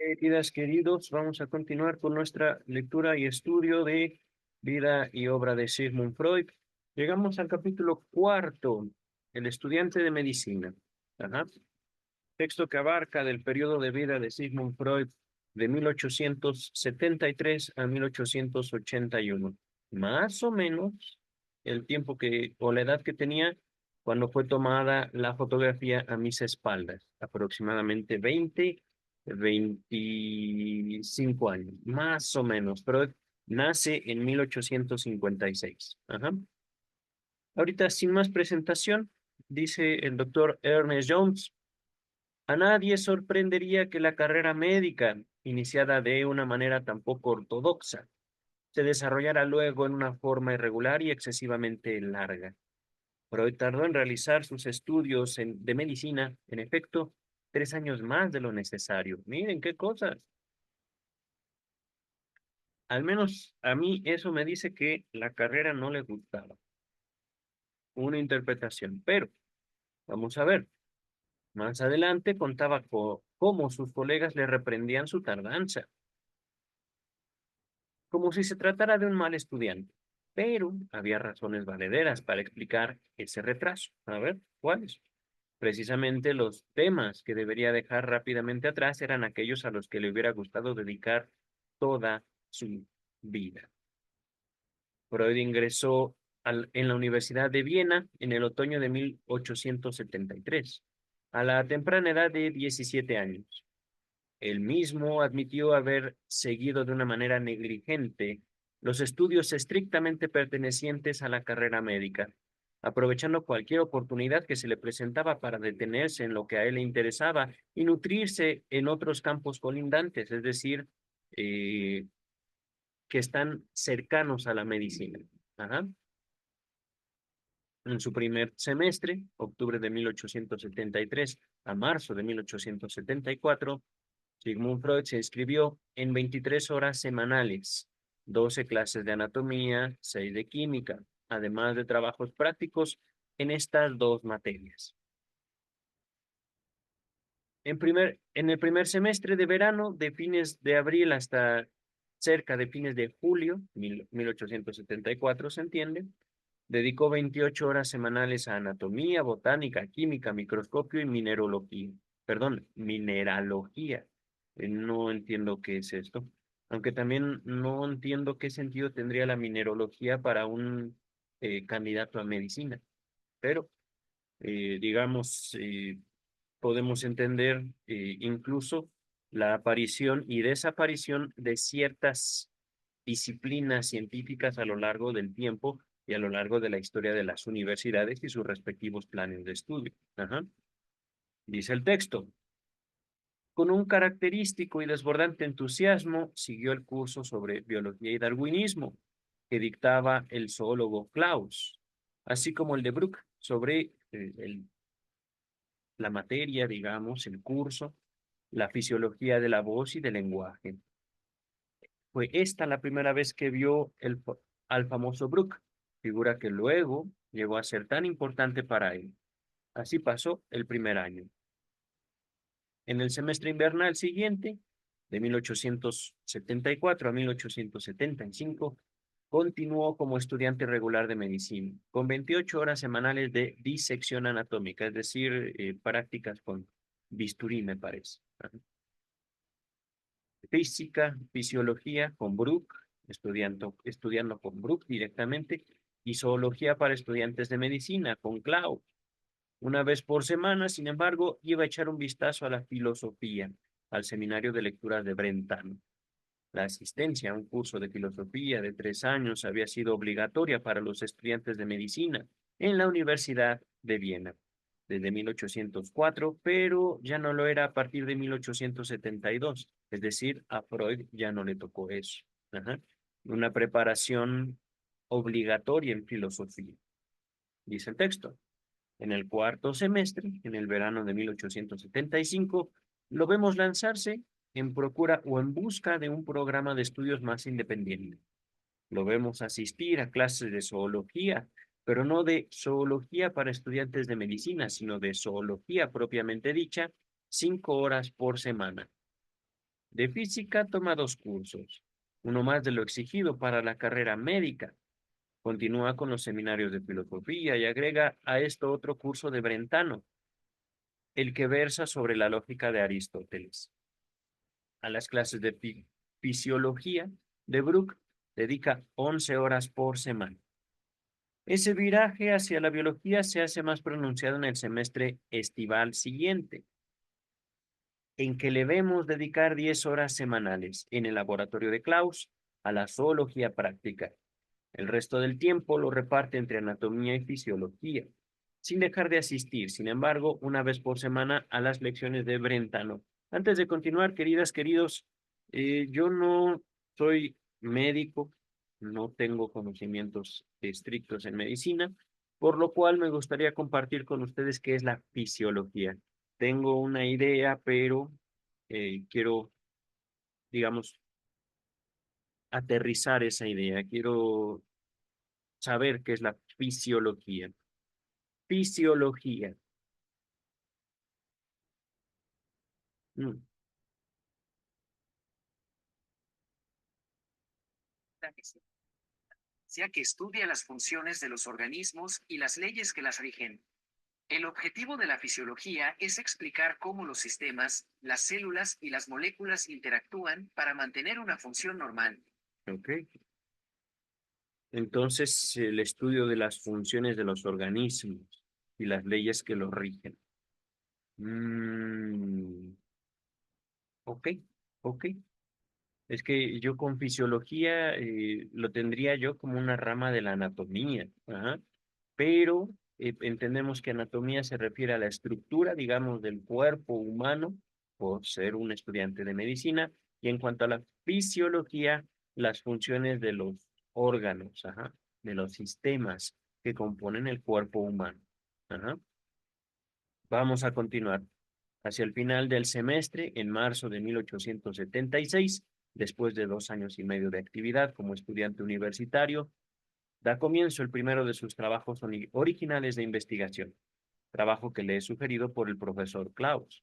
Queridas, queridos, vamos a continuar con nuestra lectura y estudio de vida y obra de Sigmund Freud. Llegamos al capítulo cuarto, El estudiante de medicina. Ajá. Texto que abarca del periodo de vida de Sigmund Freud de 1873 a 1881. Más o menos el tiempo o la edad que tenía cuando fue tomada la fotografía a mis espaldas, aproximadamente 25 años, más o menos. Freud nace en 1856. Ajá. Ahorita, sin más presentación, dice el doctor Ernest Jones. A nadie sorprendería que la carrera médica, iniciada de una manera tan poco ortodoxa, se desarrollara luego en una forma irregular y excesivamente larga. Freud tardó en realizar sus estudios de medicina, en efecto, 3 años más de lo necesario. Miren qué cosas. Al menos a mí eso me dice que la carrera no le gustaba. Una interpretación. Pero, vamos a ver. Más adelante contaba cómo sus colegas le reprendían su tardanza, como si se tratara de un mal estudiante. Pero había razones valederas para explicar ese retraso. A ver, ¿cuáles? Precisamente los temas que debería dejar rápidamente atrás eran aquellos a los que le hubiera gustado dedicar toda su vida. Freud ingresó en la Universidad de Viena en el otoño de 1873, a la temprana edad de 17 años. Él mismo admitió haber seguido de una manera negligente los estudios estrictamente pertenecientes a la carrera médica, aprovechando cualquier oportunidad que se le presentaba para detenerse en lo que a él le interesaba y nutrirse en otros campos colindantes, es decir, eh, que están cercanos a la medicina. Ajá. En su primer semestre, octubre de 1873 a marzo de 1874, Sigmund Freud se inscribió en 23 horas semanales, 12 clases de anatomía, 6 de química, además de trabajos prácticos en estas dos materias. En el primer semestre de verano, de fines de abril hasta cerca de fines de julio, 1874, se entiende, dedicó 28 horas semanales a anatomía, botánica, química, microscopio y mineralogía. Perdón, mineralogía. No entiendo qué es esto. Aunque también no entiendo qué sentido tendría la mineralogía para un candidato a medicina. Pero, digamos, podemos entender incluso la aparición y desaparición de ciertas disciplinas científicas a lo largo del tiempo y a lo largo de la historia de las universidades y sus respectivos planes de estudio. Ajá. Dice el texto. Con un característico y desbordante entusiasmo, siguió el curso sobre biología y darwinismo que dictaba el zoólogo Klaus, así como el de Bruck sobre la materia, digamos, el curso, la fisiología de la voz y del lenguaje. Fue esta la primera vez que vio al famoso Bruck, figura que luego llegó a ser tan importante para él. Así pasó el primer año. En el semestre invernal siguiente, de 1874 a 1875, continuó como estudiante regular de medicina, con 28 horas semanales de disección anatómica, es decir, prácticas con bisturí, me parece. Física, fisiología con Bruck, estudiando con Bruck directamente, y zoología para estudiantes de medicina con Clau. Una vez por semana, sin embargo, iba a echar un vistazo a la filosofía, al seminario de lecturas de Brentano. La asistencia a un curso de filosofía de 3 años había sido obligatoria para los estudiantes de medicina en la Universidad de Viena desde 1804, pero ya no lo era a partir de 1872, es decir, a Freud ya no le tocó eso. Ajá. Una preparación obligatoria en filosofía. Dice el texto. En el cuarto semestre, en el verano de 1875, lo vemos lanzarse en procura o en busca de un programa de estudios más independiente. Lo vemos asistir a clases de zoología, pero no de zoología para estudiantes de medicina, sino de zoología propiamente dicha, 5 horas por semana. De física toma 2 cursos, uno más de lo exigido para la carrera médica. Continúa con los seminarios de filosofía y agrega a esto otro curso de Brentano, el que versa sobre la lógica de Aristóteles. A las clases de fisiología de Brooke dedica 11 horas por semana. Ese viraje hacia la biología se hace más pronunciado en el semestre estival siguiente, en que le vemos dedicar 10 horas semanales en el laboratorio de Klaus a la zoología práctica. El resto del tiempo lo reparte entre anatomía y fisiología, sin dejar de asistir, sin embargo, una vez por semana a las lecciones de Brentano. Antes de continuar, queridas, queridos, yo no soy médico, no tengo conocimientos estrictos en medicina, por lo cual me gustaría compartir con ustedes qué es la fisiología. Tengo una idea, pero quiero, digamos, aterrizar esa idea. Quiero saber qué es la fisiología. Fisiología. Mm, Ya que estudia las funciones de los organismos y las leyes que las rigen. El objetivo de la fisiología es explicar cómo los sistemas, las células y las moléculas interactúan para mantener una función normal. ok. Entonces, el estudio de las funciones de los organismos y las leyes que los rigen. Mm, ok, ok. Es que yo con fisiología lo tendría yo como una rama de la anatomía, ajá. Pero entendemos que anatomía se refiere a la estructura, digamos, del cuerpo humano, por ser un estudiante de medicina, y en cuanto a la fisiología, las funciones de los órganos, ajá, de los sistemas que componen el cuerpo humano. Ajá. Vamos a continuar. Hacia el final del semestre, en marzo de 1876, después de 2 años y medio de actividad como estudiante universitario, da comienzo el primero de sus trabajos originales de investigación, trabajo que le es sugerido por el profesor Klaus.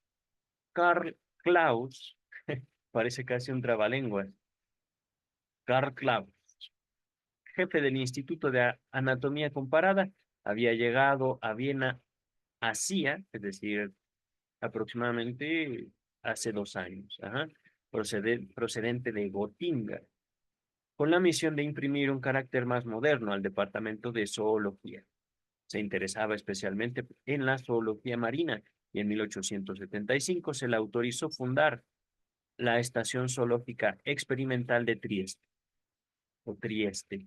Karl Klaus, parece casi un trabalenguas, Karl Klaus, jefe del Instituto de Anatomía Comparada, había llegado a Viena hacía, es decir, aproximadamente hace 2 años, ajá, procedente de Gotinga, con la misión de imprimir un carácter más moderno al departamento de zoología. Se interesaba especialmente en la zoología marina y en 1875 se le autorizó fundar la Estación Zoológica Experimental de Trieste, o Trieste,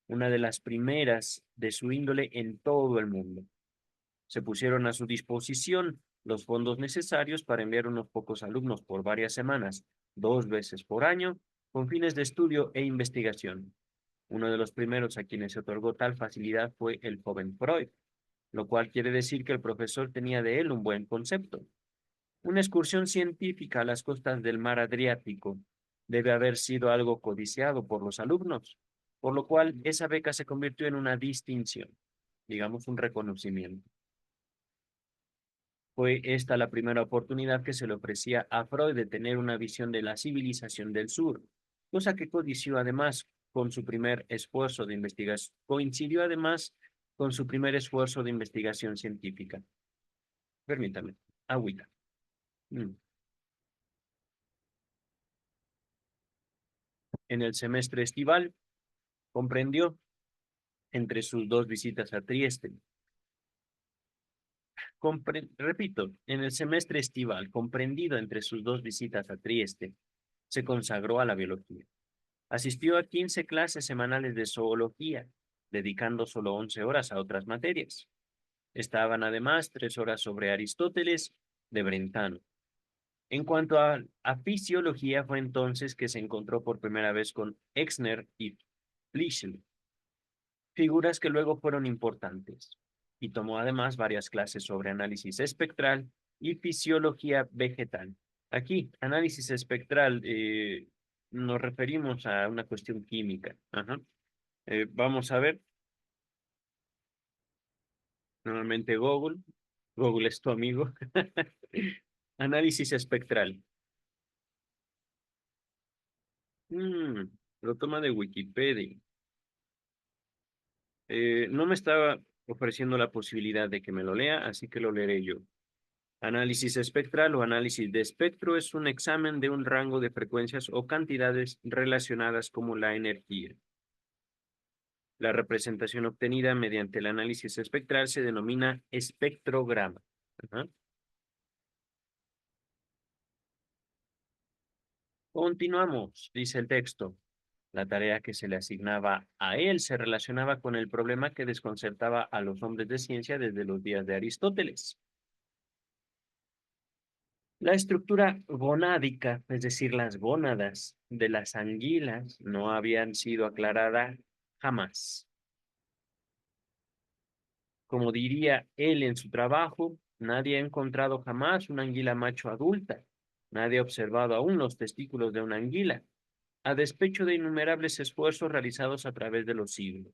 una de las primeras de su índole en todo el mundo. Se pusieron a su disposición los fondos necesarios para enviar unos pocos alumnos por varias semanas, 2 veces por año, con fines de estudio e investigación. Uno de los primeros a quienes se otorgó tal facilidad fue el joven Freud, lo cual quiere decir que el profesor tenía de él un buen concepto. Una excursión científica a las costas del mar Adriático debe haber sido algo codiciado por los alumnos, por lo cual esa beca se convirtió en una distinción, digamos un reconocimiento. Fue esta la primera oportunidad que se le ofrecía a Freud de tener una visión de la civilización del sur, cosa que codició además con su primer esfuerzo de investigación, coincidió además con su primer esfuerzo de investigación científica. Permítame, agüita. Mm. En el semestre estival, comprendió, entre sus 2 visitas a Trieste, repito, en el semestre estival, comprendido entre sus 2 visitas a Trieste, se consagró a la biología. Asistió a 15 clases semanales de zoología, dedicando solo 11 horas a otras materias. Estaban además 3 horas sobre Aristóteles de Brentano. En cuanto a fisiología, fue entonces que se encontró por primera vez con Exner y Flischl, figuras que luego fueron importantes, y tomó además varias clases sobre análisis espectral y fisiología vegetal. Aquí, análisis espectral, nos referimos a una cuestión química. Ajá. Vamos a ver, nuevamente Google. Google es tu amigo. Análisis espectral. Mm, lo toma de Wikipedia. No me estaba ofreciendo la posibilidad de que me lo lea, así que lo leeré yo. Análisis espectral o análisis de espectro es un examen de un rango de frecuencias o cantidades relacionadas como la energía. La representación obtenida mediante el análisis espectral se denomina espectrograma. Ajá. Continuamos, dice el texto. La tarea que se le asignaba a él se relacionaba con el problema que desconcertaba a los hombres de ciencia desde los días de Aristóteles. La estructura gonádica, es decir, las gónadas de las anguilas, no habían sido aclaradas jamás. Como diría él en su trabajo, nadie ha encontrado jamás una anguila macho adulta. Nadie ha observado aún los testículos de una anguila, a despecho de innumerables esfuerzos realizados a través de los siglos.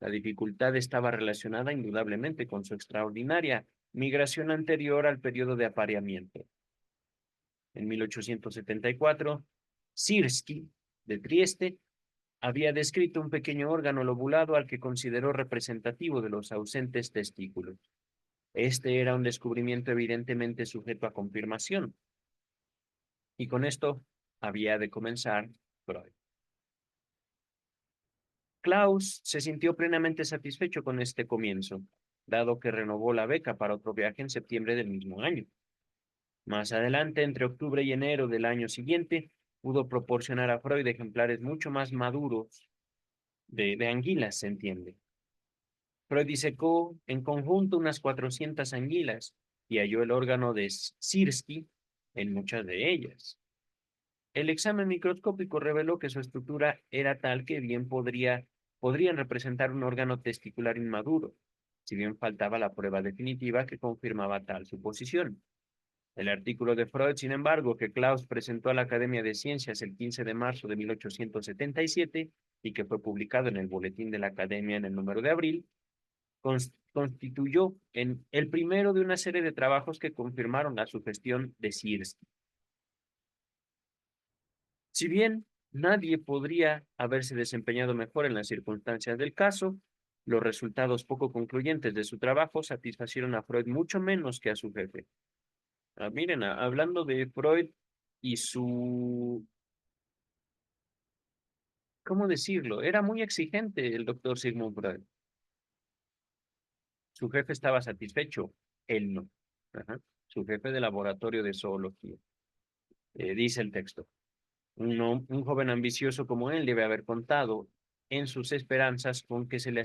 La dificultad estaba relacionada indudablemente con su extraordinaria migración anterior al periodo de apareamiento. En 1874, Sierski, de Trieste, había descrito un pequeño órgano lobulado al que consideró representativo de los ausentes testículos. Este era un descubrimiento evidentemente sujeto a confirmación, y con esto había de comenzar Freud. Klaus se sintió plenamente satisfecho con este comienzo, dado que renovó la beca para otro viaje en septiembre del mismo año. Más adelante, entre octubre y enero del año siguiente, pudo proporcionar a Freud ejemplares mucho más maduros de anguilas, se entiende. Freud disecó en conjunto unas 400 anguilas y halló el órgano de Sierski en muchas de ellas. El examen microscópico reveló que su estructura era tal que bien podrían representar un órgano testicular inmaduro, si bien faltaba la prueba definitiva que confirmaba tal suposición. El artículo de Freud, sin embargo, que Klaus presentó a la Academia de Ciencias el 15 de marzo de 1877 y que fue publicado en el Boletín de la Academia en el número de abril, constituyó en el primero de una serie de trabajos que confirmaron la sugestión de Sierski. Si bien nadie podría haberse desempeñado mejor en las circunstancias del caso, los resultados poco concluyentes de su trabajo satisfacieron a Freud mucho menos que a su jefe. Miren, hablando de Freud y su, ¿cómo decirlo? Era muy exigente el doctor Sigmund Freud. Su jefe estaba satisfecho, él no. Ajá. Su jefe de laboratorio de zoología. Dice el texto. Un joven ambicioso como él debe haber contado en sus esperanzas con que se le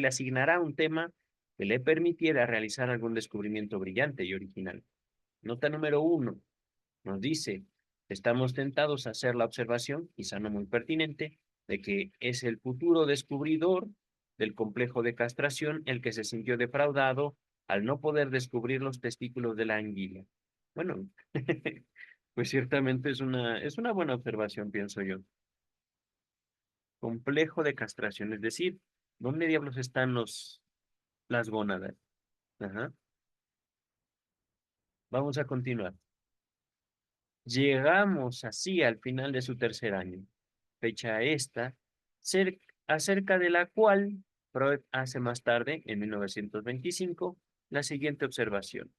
asignará un tema que le permitiera realizar algún descubrimiento brillante y original. Nota número 1. Nos dice, estamos tentados a hacer la observación, quizá no muy pertinente, de que es el futuro descubridor del complejo de castración el que se sintió defraudado al no poder descubrir los testículos de la anguila. Bueno, pues ciertamente es una buena observación, pienso yo. Complejo de castración, es decir, ¿dónde diablos están las gónadas? Ajá. Vamos a continuar. Llegamos así al final de su tercer año, fecha esta, acerca de la cual Freud hace más tarde, en 1925, la siguiente observación.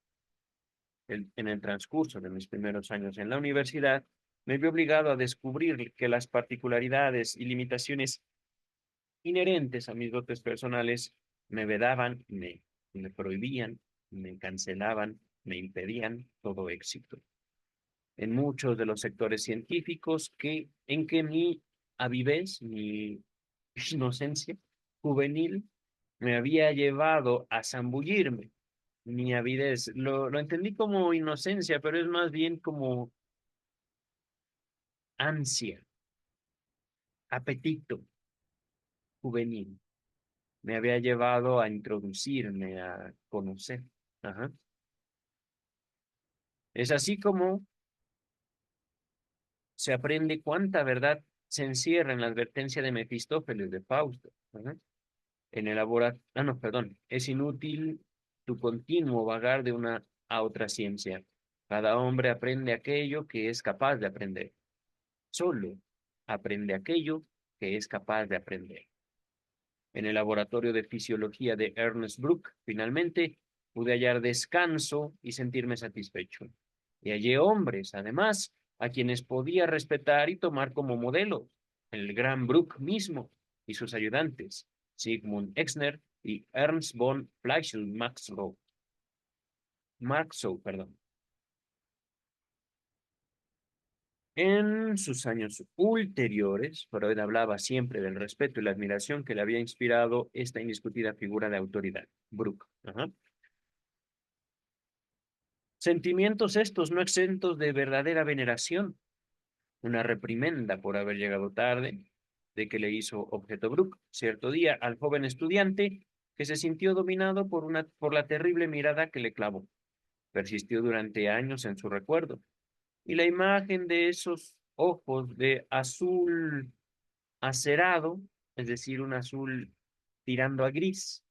En el transcurso de mis primeros años en la universidad, me vi obligado a descubrir que las particularidades y limitaciones inherentes a mis dotes personales me vedaban, me prohibían, me cancelaban, me impedían todo éxito en muchos de los sectores científicos en que mi avidez, mi inocencia juvenil me había llevado a zambullirme. Mi avidez, lo entendí como inocencia, pero es más bien como ansia, apetito juvenil. Me había llevado a introducirme, a conocer. Ajá. Es así como se aprende cuánta verdad se encierra en la advertencia de Mefistófeles de Fausto. Ajá. En elaborar, no, perdón, es inútil tu continuo vagar de una a otra ciencia. Cada hombre aprende aquello que es capaz de aprender. Solo aprende aquello que es capaz de aprender. En el laboratorio de fisiología de Ernest Bruck, finalmente, pude hallar descanso y sentirme satisfecho. Y hallé hombres, además, a quienes podía respetar y tomar como modelo, el gran Bruck mismo y sus ayudantes, Sigmund Exner y Ernst von Fleischl-Marxow. Perdón. En sus años ulteriores, Freud hablaba siempre del respeto y la admiración que le había inspirado esta indiscutida figura de autoridad, Bruck. Ajá. Sentimientos estos no exentos de verdadera veneración, una reprimenda por haber llegado tarde, de que le hizo objeto Bruck cierto día al joven estudiante que se sintió dominado por la terrible mirada que le clavó. Persistió durante años en su recuerdo, y la imagen de esos ojos de azul acerado, es decir, un azul tirando a gris,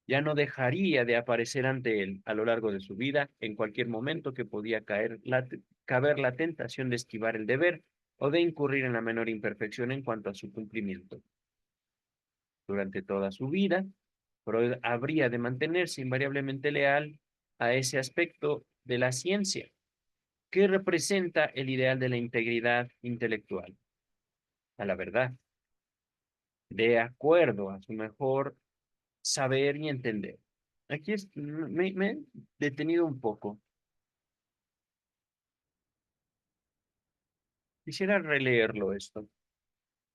ya no dejaría de aparecer ante él a lo largo de su vida en cualquier momento que podía caber la tentación de esquivar el deber o de incurrir en la menor imperfección en cuanto a su cumplimiento. Durante toda su vida, Freud habría de mantenerse invariablemente leal a ese aspecto de la ciencia que representa el ideal de la integridad intelectual, a la verdad, de acuerdo a su mejor saber y entender. Aquí me he detenido un poco. Quisiera releerlo esto.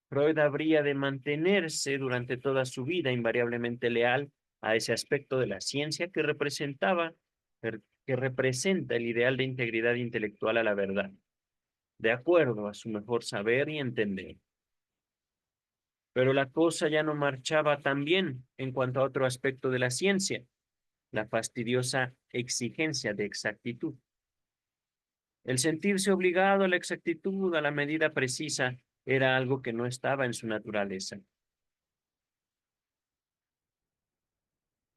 Freud habría de mantenerse durante toda su vida invariablemente leal a ese aspecto de la ciencia que representa el ideal de integridad intelectual a la verdad, de acuerdo a su mejor saber y entender. Pero la cosa ya no marchaba tan bien en cuanto a otro aspecto de la ciencia, la fastidiosa exigencia de exactitud. El sentirse obligado a la exactitud, a la medida precisa, era algo que no estaba en su naturaleza.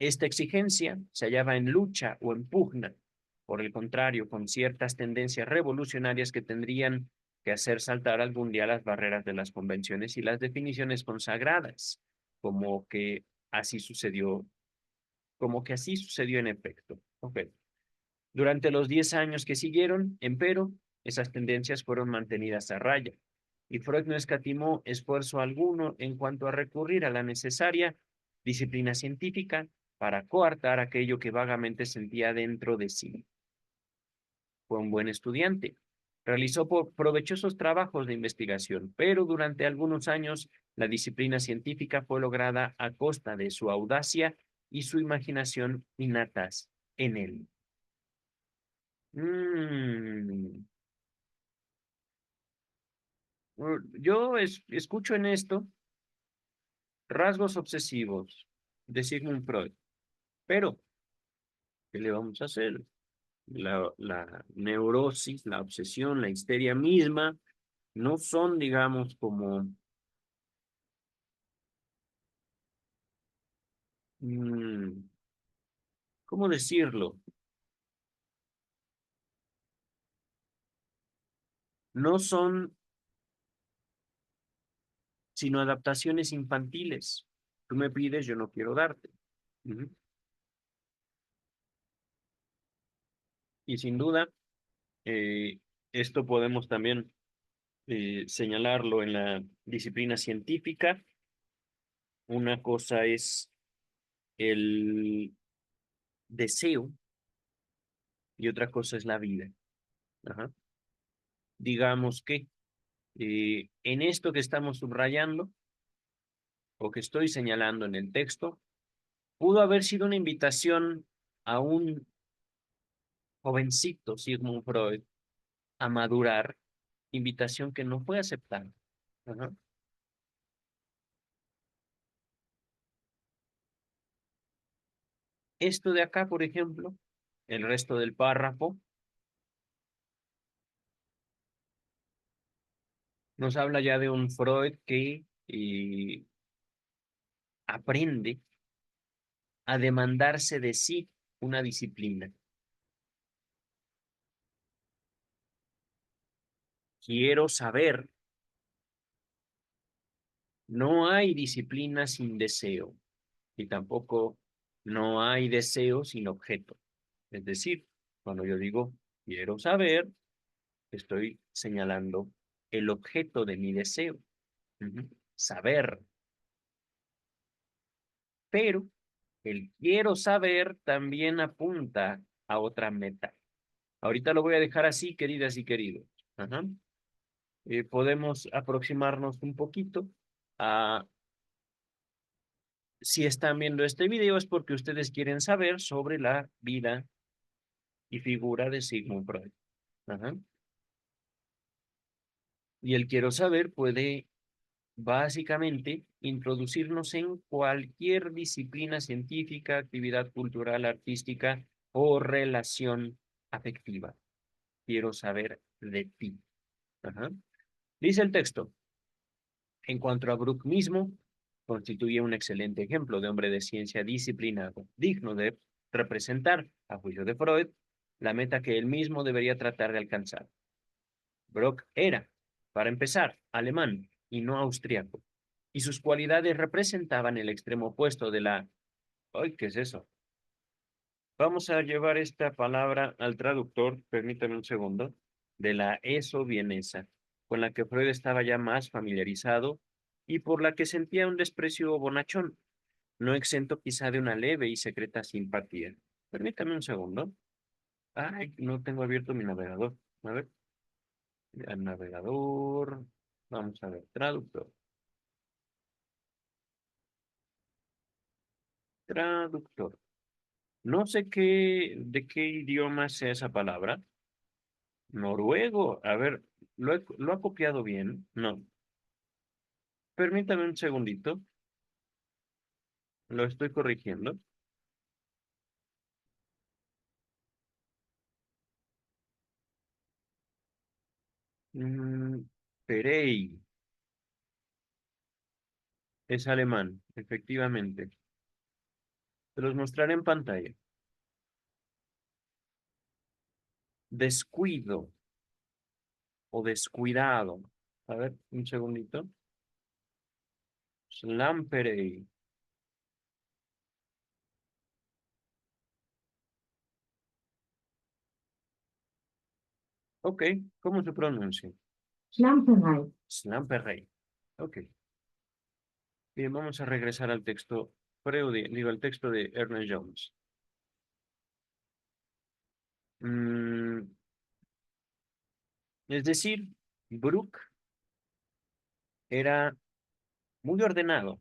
Esta exigencia se hallaba en lucha o en pugna, por el contrario, con ciertas tendencias revolucionarias que tendrían que hacer saltar algún día las barreras de las convenciones y las definiciones consagradas, como que así sucedió, como que así sucedió en efecto. Okay. Durante los 10 años que siguieron, empero, esas tendencias fueron mantenidas a raya, y Freud no escatimó esfuerzo alguno en cuanto a recurrir a la necesaria disciplina científica para coartar aquello que vagamente sentía dentro de sí. Fue un buen estudiante. Realizó provechosos trabajos de investigación, pero durante algunos años la disciplina científica fue lograda a costa de su audacia y su imaginación innatas en él. Mm, yo escucho en esto rasgos obsesivos de Sigmund Freud, pero ¿qué le vamos a hacer? La neurosis, la obsesión, la histeria misma, no son, digamos, como, mm, ¿cómo decirlo? No son sino adaptaciones infantiles. Tú me pides, yo no quiero darte. Ujú. Y sin duda, eh, esto podemos también señalarlo en la disciplina científica. Una cosa es el deseo y otra cosa es la vida. Ajá. Digamos que en esto que estamos subrayando o que estoy señalando en el texto, pudo haber sido una invitación a un jovencito Sigmund Freud a madurar, invitación que no fue aceptada. Ajá. Esto de acá, por ejemplo, el resto del párrafo, nos habla ya de un Freud que aprende a demandarse de sí una disciplina. quiero saber. No hay disciplina sin deseo y tampoco no hay deseo sin objeto. Es decir, cuando yo digo quiero saber, estoy señalando el objeto de mi deseo. Saber. Pero el quiero saber también apunta a otra meta. Ahorita lo voy a dejar así, queridas y queridos. Ajá. Podemos aproximarnos un poquito a, si están viendo este video es porque ustedes quieren saber sobre la vida y figura de Sigmund Freud. Ajá. Y el quiero saber puede básicamente introducirnos en cualquier disciplina científica, actividad cultural, artística o relación afectiva. Quiero saber de ti. Ajá. Dice el texto, en cuanto a Brooke mismo, constituye un excelente ejemplo de hombre de ciencia disciplinado, digno de representar, a juicio de Freud, la meta que él mismo debería tratar de alcanzar. Brock era, para empezar, alemán y no austriaco, y sus cualidades representaban el extremo opuesto de la... ¡Ay, qué es eso! Vamos a llevar esta palabra al traductor, permítame un segundo, de la eso vienesa, con la que Freud estaba ya más familiarizado y por la que sentía un desprecio bonachón, no exento quizá de una leve y secreta simpatía. Permítame un segundo. Ay, no tengo abierto mi navegador. A ver, el navegador. Vamos a ver, traductor. Traductor. No sé de qué idioma sea esa palabra. Noruego. A ver, ¿lo ha copiado bien? No. Permítame un segundito. Lo estoy corrigiendo. Mm, Perey. Es alemán, efectivamente. Se los mostraré en pantalla. Descuido o descuidado. A ver, un segundito. Slamperey. Ok, ¿cómo se pronuncia? Schlamperei. Slamperey. Ok. Bien, vamos a regresar al texto, digo, al texto de Ernest Jones. Mm, es decir, Brooke era muy ordenado,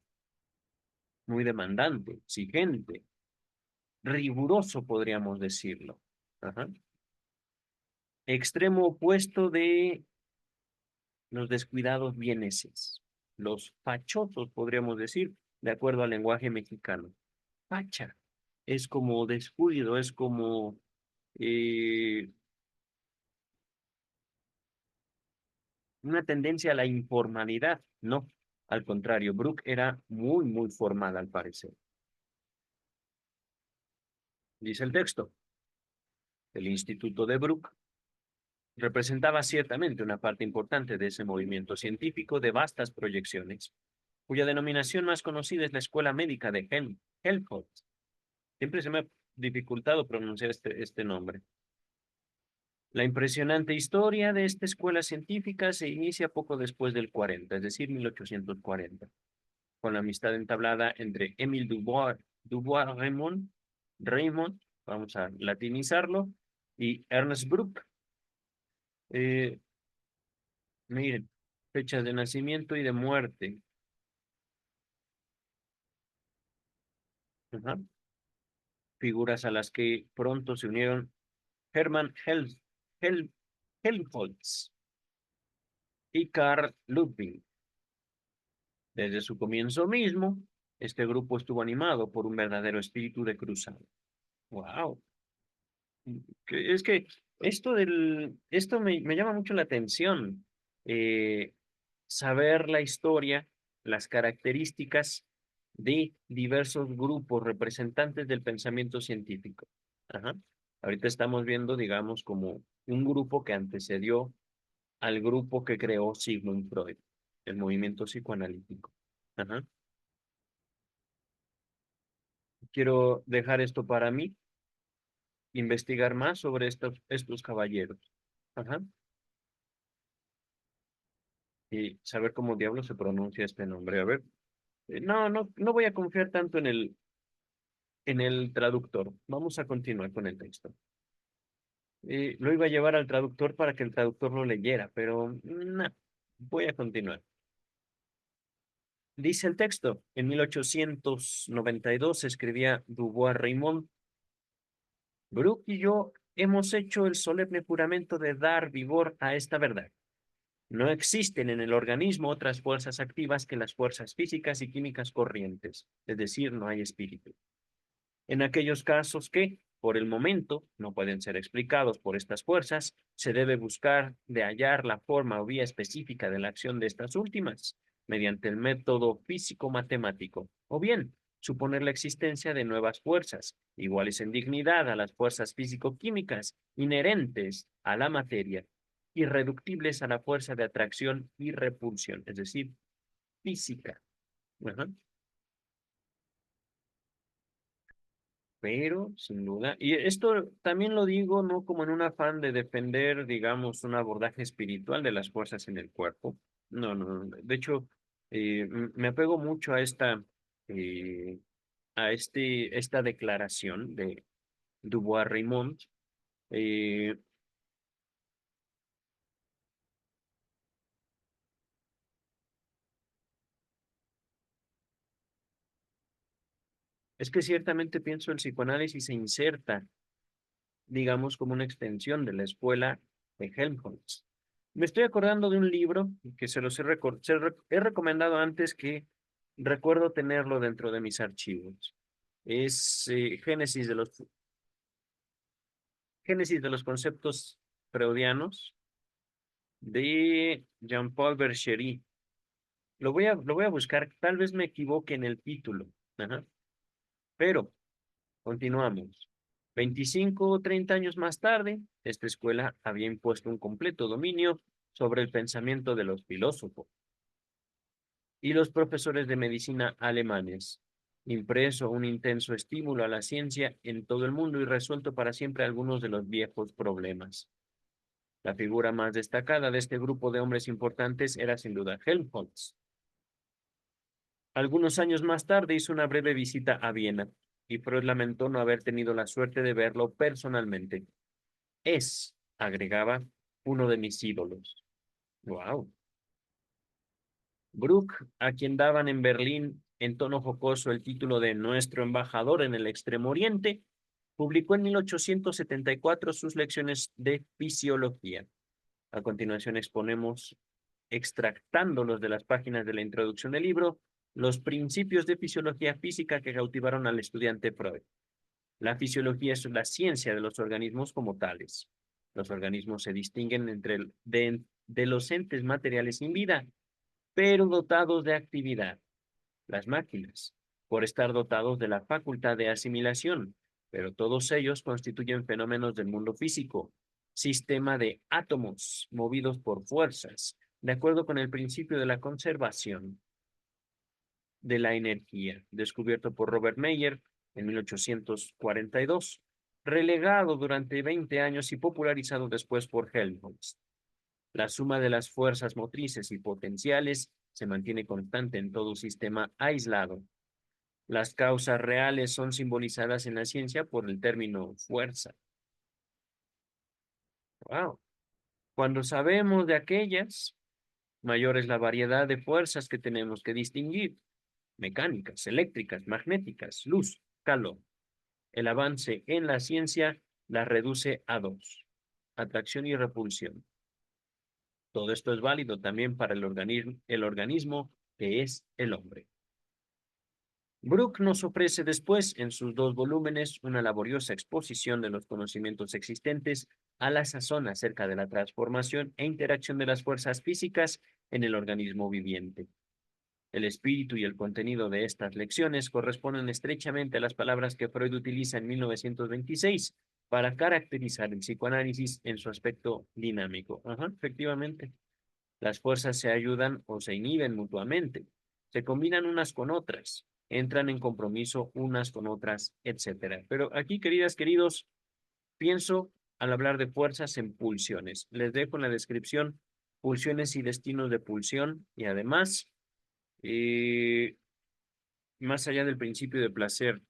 muy demandante, exigente, riguroso, podríamos decirlo. Ajá. Extremo opuesto de los descuidados vieneses, los fachosos, podríamos decir, de acuerdo al lenguaje mexicano. Facha es como descuido, es como eh, una tendencia a la informalidad. No, al contrario, Brooke era muy, muy formal al parecer. Dice el texto, el Instituto de Brooke representaba ciertamente una parte importante de ese movimiento científico de vastas proyecciones, cuya denominación más conocida es la Escuela Médica de Helmholtz. Siempre se me ha dificultado pronunciar este nombre. La impresionante historia de esta escuela científica se inicia poco después del 40, es decir, 1840, con la amistad entablada entre Émile Dubois Raymond, vamos a latinizarlo, y Ernest Brooke. Eh, Miren, fechas de nacimiento y de muerte. Ajá. Figuras a las que pronto se unieron Hermann Hel- Helmholtz y Carl Ludwig. Desde su comienzo mismo, este grupo estuvo animado por un verdadero espíritu de cruzada. ¡Wow! Es que esto me llama mucho la atención. Eh, Saber la historia, las características de diversos grupos representantes del pensamiento científico. Ajá. Ahorita estamos viendo, digamos, como un grupo que antecedió al grupo que creó Sigmund Freud, el movimiento psicoanalítico. Ajá. Quiero dejar esto para mí, investigar más sobre estos caballeros. Ajá. Y saber cómo diablos se pronuncia este nombre. A ver, no voy a confiar tanto en el traductor. Vamos a continuar con el texto. Lo iba a llevar al traductor para que el traductor lo leyera, pero no, voy a continuar. Dice el texto, en 1892 escribía Dubois-Reymond, Brooke y yo hemos hecho el solemne juramento de dar vigor a esta verdad. No existen en el organismo otras fuerzas activas que las fuerzas físicas y químicas corrientes, es decir, no hay espíritu. En aquellos casos que, por el momento, no pueden ser explicados por estas fuerzas, se debe buscar de hallar la forma o vía específica de la acción de estas últimas, mediante el método físico-matemático, o bien suponer la existencia de nuevas fuerzas, iguales en dignidad a las fuerzas físico-químicas inherentes a la materia, irreductibles a la fuerza de atracción y repulsión, es decir, física. Ajá. Pero, sin duda, y esto también lo digo no como en un afán de defender, digamos, un abordaje espiritual de las fuerzas en el cuerpo. No, no, no. De hecho, me apego mucho eh, esta declaración de Dubois-Reymond. Eh, es que ciertamente pienso el psicoanálisis se inserta, digamos, como una extensión de la escuela de Helmholtz. Me estoy acordando de un libro que he recomendado antes que recuerdo tenerlo dentro de mis archivos. Es Génesis de los conceptos freudianos de Jean-Paul Berchery. Lo voy a buscar, tal vez me equivoque en el título. Ajá. Pero continuamos. 25 o 30 años más tarde, esta escuela había impuesto un completo dominio sobre el pensamiento de los filósofos y los profesores de medicina alemanes, impreso un intenso estímulo a la ciencia en todo el mundo y resuelto para siempre algunos de los viejos problemas. La figura más destacada de este grupo de hombres importantes era sin duda Helmholtz. Algunos años más tarde hizo una breve visita a Viena y Freud lamentó no haber tenido la suerte de verlo personalmente. Es, agregaba, uno de mis ídolos. Wow. Bruck, a quien daban en Berlín en tono jocoso el título de nuestro embajador en el Extremo Oriente, publicó en 1874 sus lecciones de fisiología. A continuación exponemos, extractándolos de las páginas de la introducción del libro, los principios de fisiología física que cautivaron al estudiante Freud. La fisiología es la ciencia de los organismos como tales. Los organismos se distinguen de los entes materiales sin vida, pero dotados de actividad. Las máquinas, por estar dotados de la facultad de asimilación, pero todos ellos constituyen fenómenos del mundo físico, sistema de átomos movidos por fuerzas, de acuerdo con el principio de la conservación de la energía, descubierto por Robert Meyer en 1842, relegado durante 20 años y popularizado después por Helmholtz. La suma de las fuerzas motrices y potenciales se mantiene constante en todo sistema aislado. Las causas reales son simbolizadas en la ciencia por el término fuerza. Wow. Cuando sabemos de aquellas, mayor es la variedad de fuerzas que tenemos que distinguir. Mecánicas, eléctricas, magnéticas, luz, calor. El avance en la ciencia las reduce a dos: atracción y repulsión. Todo esto es válido también para el organismo que es el hombre. Brooke nos ofrece después, en sus dos volúmenes, una laboriosa exposición de los conocimientos existentes a la sazón acerca de la transformación e interacción de las fuerzas físicas en el organismo viviente. El espíritu y el contenido de estas lecciones corresponden estrechamente a las palabras que Freud utiliza en 1926 para caracterizar el psicoanálisis en su aspecto dinámico. Ajá, efectivamente. Las fuerzas se ayudan o se inhiben mutuamente, se combinan unas con otras, entran en compromiso unas con otras, etcétera. Pero aquí, queridas, queridos, pienso al hablar de fuerzas en pulsiones. Les dejo en la descripción pulsiones y destinos de pulsión y además, eh, más allá del principio de placer,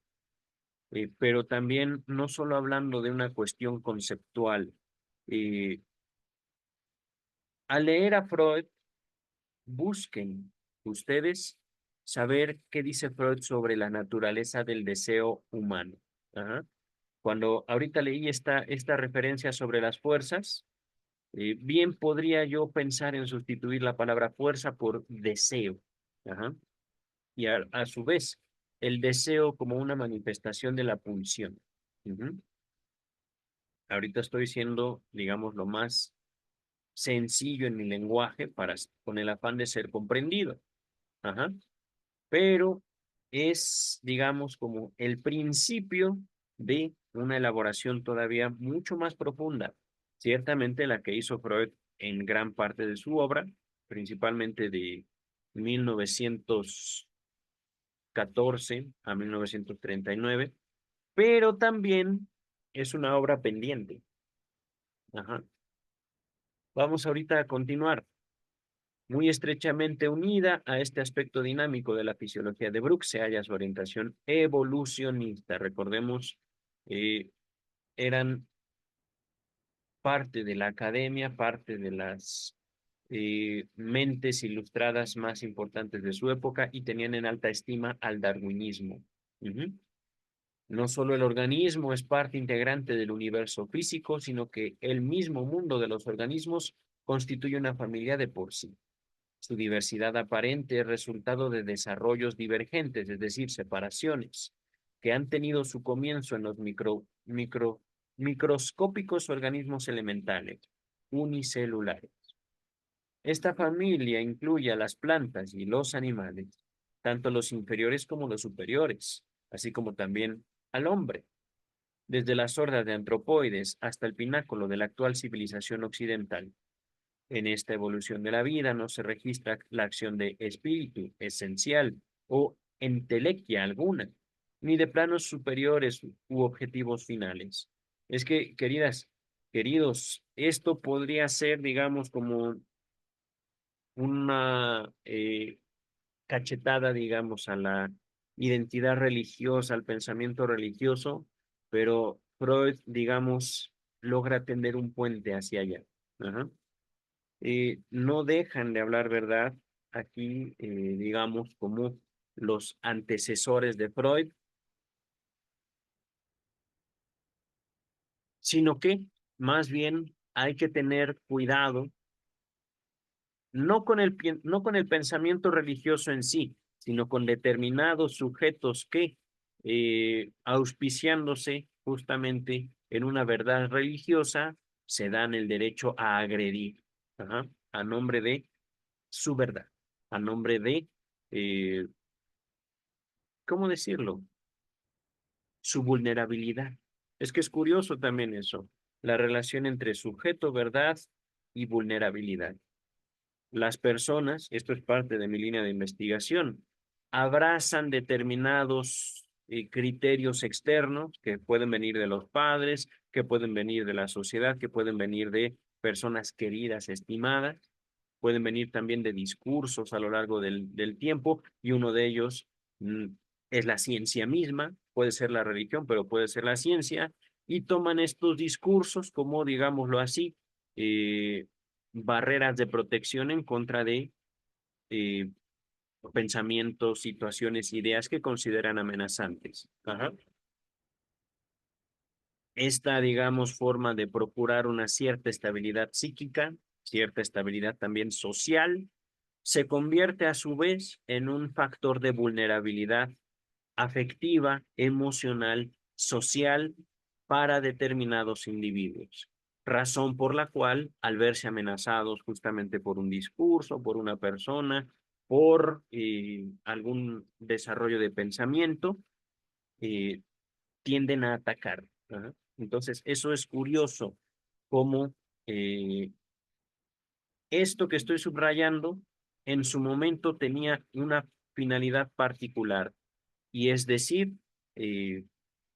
pero también no solo hablando de una cuestión conceptual. eh, Al leer a Freud, busquen ustedes saber qué dice Freud sobre la naturaleza del deseo humano. Ajá. Cuando ahorita leí esta referencia sobre las fuerzas, bien podría yo pensar en sustituir la palabra fuerza por deseo. Ajá. Y a su vez, el deseo como una manifestación de la pulsión. Ujú. Ahorita estoy siendo, digamos, lo más sencillo en mi lenguaje con el afán de ser comprendido. Ajá. Pero es, digamos, como el principio de una elaboración todavía mucho más profunda, ciertamente la que hizo Freud en gran parte de su obra, principalmente de 1914 a 1939, pero también es una obra pendiente. Ajá. Vamos ahorita a continuar. Muy estrechamente unida a este aspecto dinámico de la fisiología de Brooks se halla su orientación evolucionista. Recordemos, eh, eran parte de la academia, parte de las mentes ilustradas más importantes de su época y tenían en alta estima al darwinismo. Ujú. No solo el organismo es parte integrante del universo físico, sino que el mismo mundo de los organismos constituye una familia de por sí. Su diversidad aparente es resultado de desarrollos divergentes, es decir, separaciones, que han tenido su comienzo en los microscópicos organismos elementales, unicelulares. Esta familia incluye a las plantas y los animales, tanto los inferiores como los superiores, así como también al hombre, desde las hordas de antropoides hasta el pináculo de la actual civilización occidental. En esta evolución de la vida no se registra la acción de espíritu esencial o entelequia alguna, ni de planos superiores u objetivos finales. Es que, queridas, queridos, esto podría ser, digamos, como una cachetada, digamos, a la identidad religiosa, al pensamiento religioso, pero Freud, digamos, logra tender un puente hacia allá. Ajá. No dejan de hablar verdad aquí, digamos, como los antecesores de Freud, sino que más bien hay que tener cuidado, no con el pensamiento religioso en sí, sino con determinados sujetos que, auspiciándose justamente en una verdad religiosa, se dan el derecho a agredir, ajá, a nombre de su verdad, a nombre de, eh, ¿cómo decirlo? Su vulnerabilidad. Es que es curioso también eso, la relación entre sujeto, verdad y vulnerabilidad. Las personas, esto es parte de mi línea de investigación, abrazan determinados criterios externos que pueden venir de los padres, que pueden venir de la sociedad, que pueden venir de personas queridas, estimadas, pueden venir también de discursos a lo largo del tiempo y uno de ellos mm, es la ciencia misma, puede ser la religión, pero puede ser la ciencia, y toman estos discursos como, digámoslo así, eh, barreras de protección en contra de eh, pensamientos, situaciones, ideas que consideran amenazantes. Ajá. Esta, digamos, forma de procurar una cierta estabilidad psíquica, cierta estabilidad también social, se convierte a su vez en un factor de vulnerabilidad afectiva, emocional, social para determinados individuos. Razón por la cual, al verse amenazados justamente por un discurso, por una persona, por algún desarrollo de pensamiento, eh, tienden a atacar. Ajá. Entonces, eso es curioso, cómo esto que estoy subrayando en su momento tenía una finalidad particular, y es decir, eh,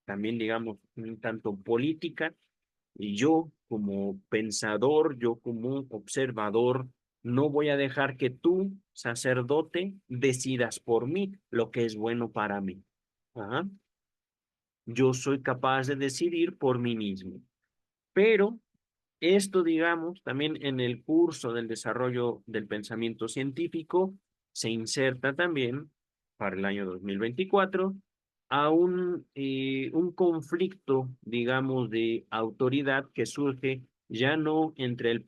también digamos un tanto política, y yo como pensador, yo como observador, no voy a dejar que tú, sacerdote, decidas por mí lo que es bueno para mí. Ajá. Yo soy capaz de decidir por mí mismo. Pero esto, digamos, también en el curso del desarrollo del pensamiento científico se inserta también para el año 2024 a un conflicto, digamos, de autoridad que surge ya no entre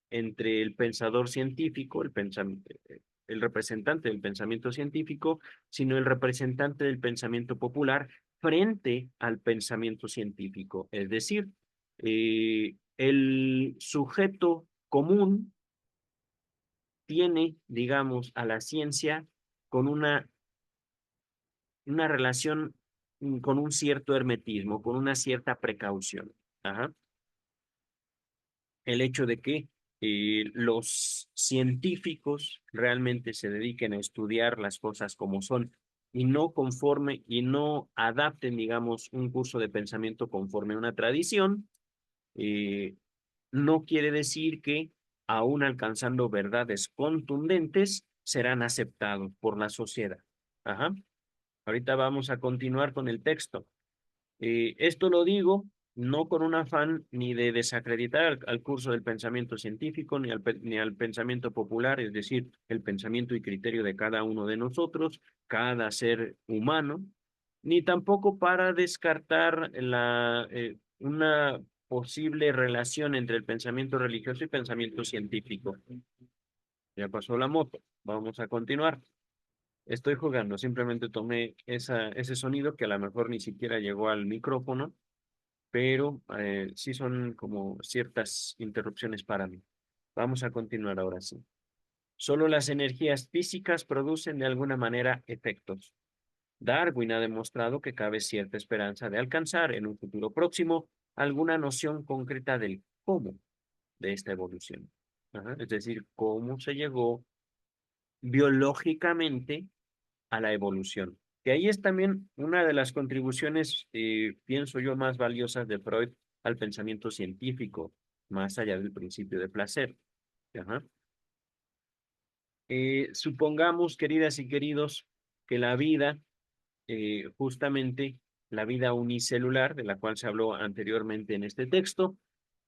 el pensador científico, el representante del pensamiento científico, sino el representante del pensamiento popular frente al pensamiento científico. Es decir, el sujeto común tiene, digamos, a la ciencia con una relación, con un cierto hermetismo, con una cierta precaución. Ajá. El hecho de que los científicos realmente se dediquen a estudiar las cosas como son y no adapten, digamos, un curso de pensamiento conforme a una tradición, eh, no quiere decir que, aún alcanzando verdades contundentes, serán aceptados por la sociedad. Ajá. Ahorita vamos a continuar con el texto. Esto lo digo no con un afán ni de desacreditar al curso del pensamiento científico, ni al pensamiento popular, es decir, el pensamiento y criterio de cada uno de nosotros, cada ser humano, ni tampoco para descartar una posible relación entre el pensamiento religioso y pensamiento científico. Ya pasó la moto, vamos a continuar. Estoy jugando, simplemente tomé ese sonido que a lo mejor ni siquiera llegó al micrófono, pero sí son como ciertas interrupciones para mí. Vamos a continuar ahora sí. Solo las energías físicas producen de alguna manera efectos. Darwin ha demostrado que cabe cierta esperanza de alcanzar en un futuro próximo alguna noción concreta del cómo de esta evolución. Ajá. Es decir, cómo se llegó biológicamente a la evolución. Que ahí es también una de las contribuciones, pienso yo, más valiosas de Freud al pensamiento científico, más allá del principio de placer. Ajá. Supongamos, queridas y queridos, que la vida, justamente la vida unicelular, de la cual se habló anteriormente en este texto,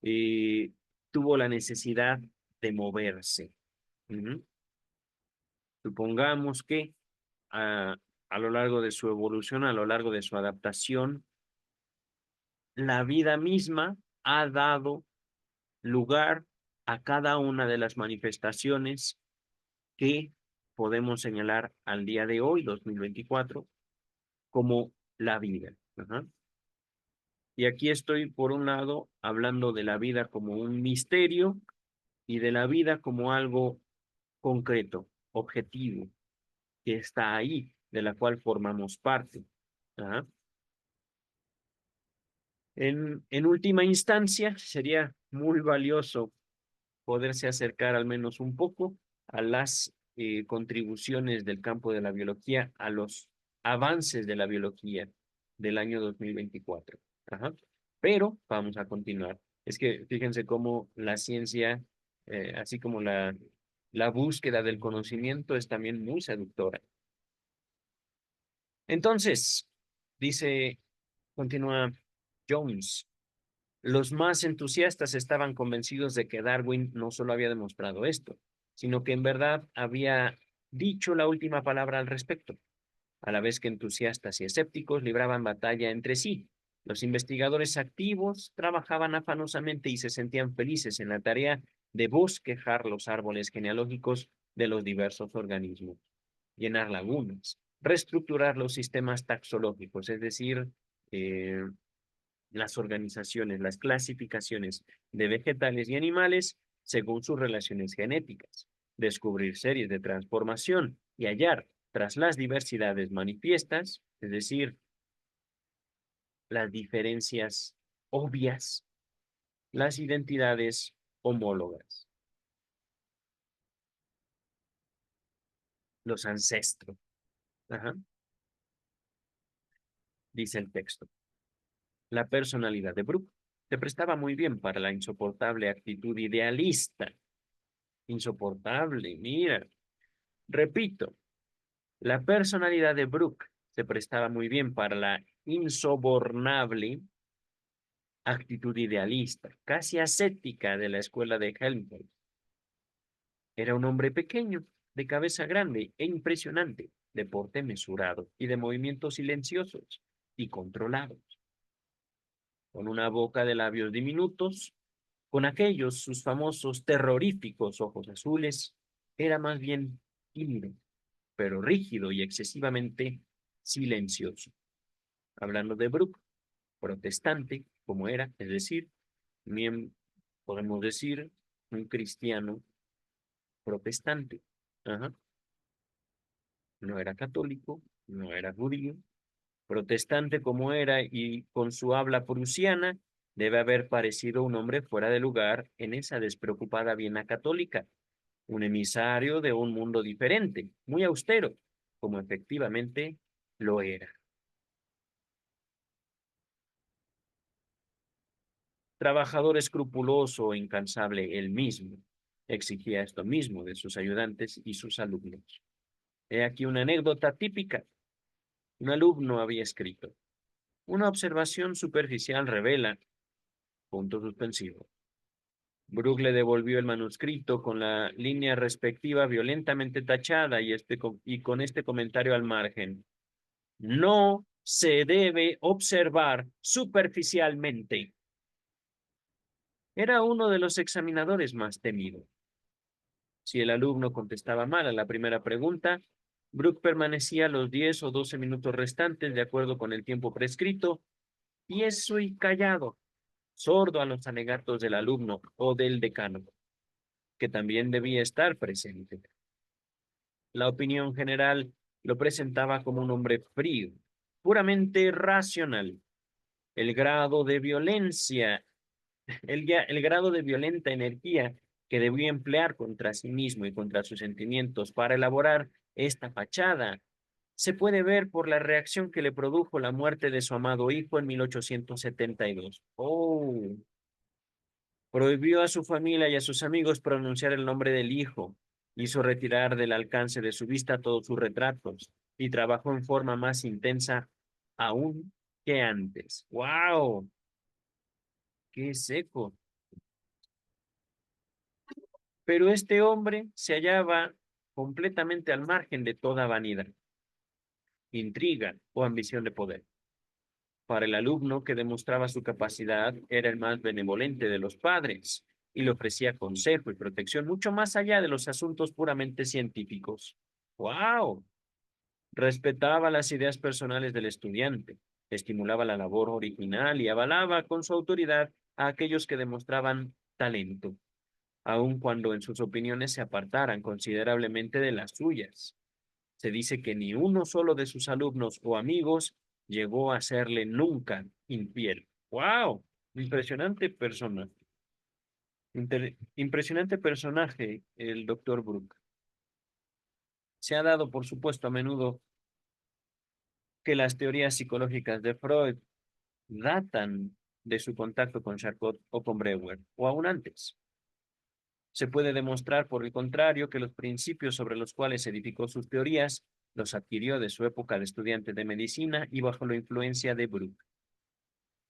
eh, tuvo la necesidad de moverse. Ujú. Supongamos que a, a lo largo de su evolución, a lo largo de su adaptación, la vida misma ha dado lugar a cada una de las manifestaciones que podemos señalar al día de hoy, 2024, como la vida. Ajá. Y aquí estoy, por un lado, hablando de la vida como un misterio y de la vida como algo concreto, objetivo, que está ahí, de la cual formamos parte. Ajá. En última instancia, sería muy valioso poderse acercar al menos un poco a las contribuciones del campo de la biología, a los avances de la biología del año 2024. Ajá. Pero vamos a continuar. Es que fíjense cómo la ciencia, así como la búsqueda del conocimiento, es también muy seductora. Entonces, dice, continúa Jones. Los más entusiastas estaban convencidos de que Darwin no solo había demostrado esto, sino que en verdad había dicho la última palabra al respecto, a la vez que entusiastas y escépticos libraban batalla entre sí. Los investigadores activos trabajaban afanosamente y se sentían felices en la tarea de bosquejar los árboles genealógicos de los diversos organismos, llenar lagunas, reestructurar los sistemas taxológicos, es decir, eh, las organizaciones, las clasificaciones de vegetales y animales según sus relaciones genéticas, descubrir series de transformación y hallar, tras las diversidades manifiestas, es decir, las diferencias obvias las identidades homólogas, los ancestros. Ajá, dice el texto. La personalidad de Brooke se prestaba muy bien para la insoportable actitud idealista. Insoportable, mira. Repito, la personalidad de Brooke se prestaba muy bien para la insobornable actitud idealista, casi ascética de la escuela de Helmholtz. Era un hombre pequeño, de cabeza grande e impresionante, de porte mesurado y de movimientos silenciosos y controlados, con una boca de labios diminutos, con aquellos sus famosos terroríficos ojos azules, era más bien tímido, pero rígido y excesivamente silencioso. Hablando de Brooke, protestante, como era, es decir, podemos decir, un cristiano protestante. Ajá. No era católico, no era judío, protestante como era y con su habla prusiana, debe haber parecido un hombre fuera de lugar en esa despreocupada Viena católica, un emisario de un mundo diferente, muy austero, como efectivamente lo era. Trabajador escrupuloso e incansable él mismo, exigía esto mismo de sus ayudantes y sus alumnos. He aquí una anécdota típica. Un alumno había escrito: una observación superficial revela, punto suspensivo. Brooke le devolvió el manuscrito con la línea respectiva violentamente tachada y con este comentario al margen. No se debe observar superficialmente. Era uno de los examinadores más temidos. Si el alumno contestaba mal a la primera pregunta, Brooke permanecía los 10 o 12 minutos restantes de acuerdo con el tiempo prescrito, tieso y callado, sordo a los alegatos del alumno o del decano, que también debía estar presente. La opinión general lo presentaba como un hombre frío, puramente racional. El grado de violencia, el grado de violenta energía que debía emplear contra sí mismo y contra sus sentimientos para elaborar esta fachada se puede ver por la reacción que le produjo la muerte de su amado hijo en 1872. Oh, prohibió a su familia y a sus amigos pronunciar el nombre del hijo, hizo retirar del alcance de su vista todos sus retratos y trabajó en forma más intensa aún que antes. ¡Wow! ¡Qué seco! Pero este hombre se hallaba completamente al margen de toda vanidad, intriga o ambición de poder. Para el alumno que demostraba su capacidad, era el más benevolente de los padres y le ofrecía consejo y protección mucho más allá de los asuntos puramente científicos. ¡Wow! Respetaba las ideas personales del estudiante, estimulaba la labor original y avalaba con su autoridad a aquellos que demostraban talento, aun cuando en sus opiniones se apartaran considerablemente de las suyas. Se dice que ni uno solo de sus alumnos o amigos llegó a serle nunca infiel. ¡Wow! Impresionante persona. Impresionante personaje, el doctor Brooke. Se ha dado, por supuesto, a menudo que las teorías psicológicas de Freud datan de su contacto con Charcot o con Breuer, o aún antes. Se puede demostrar, por el contrario, que los principios sobre los cuales edificó sus teorías los adquirió de su época de estudiante de medicina y bajo la influencia de Brooke.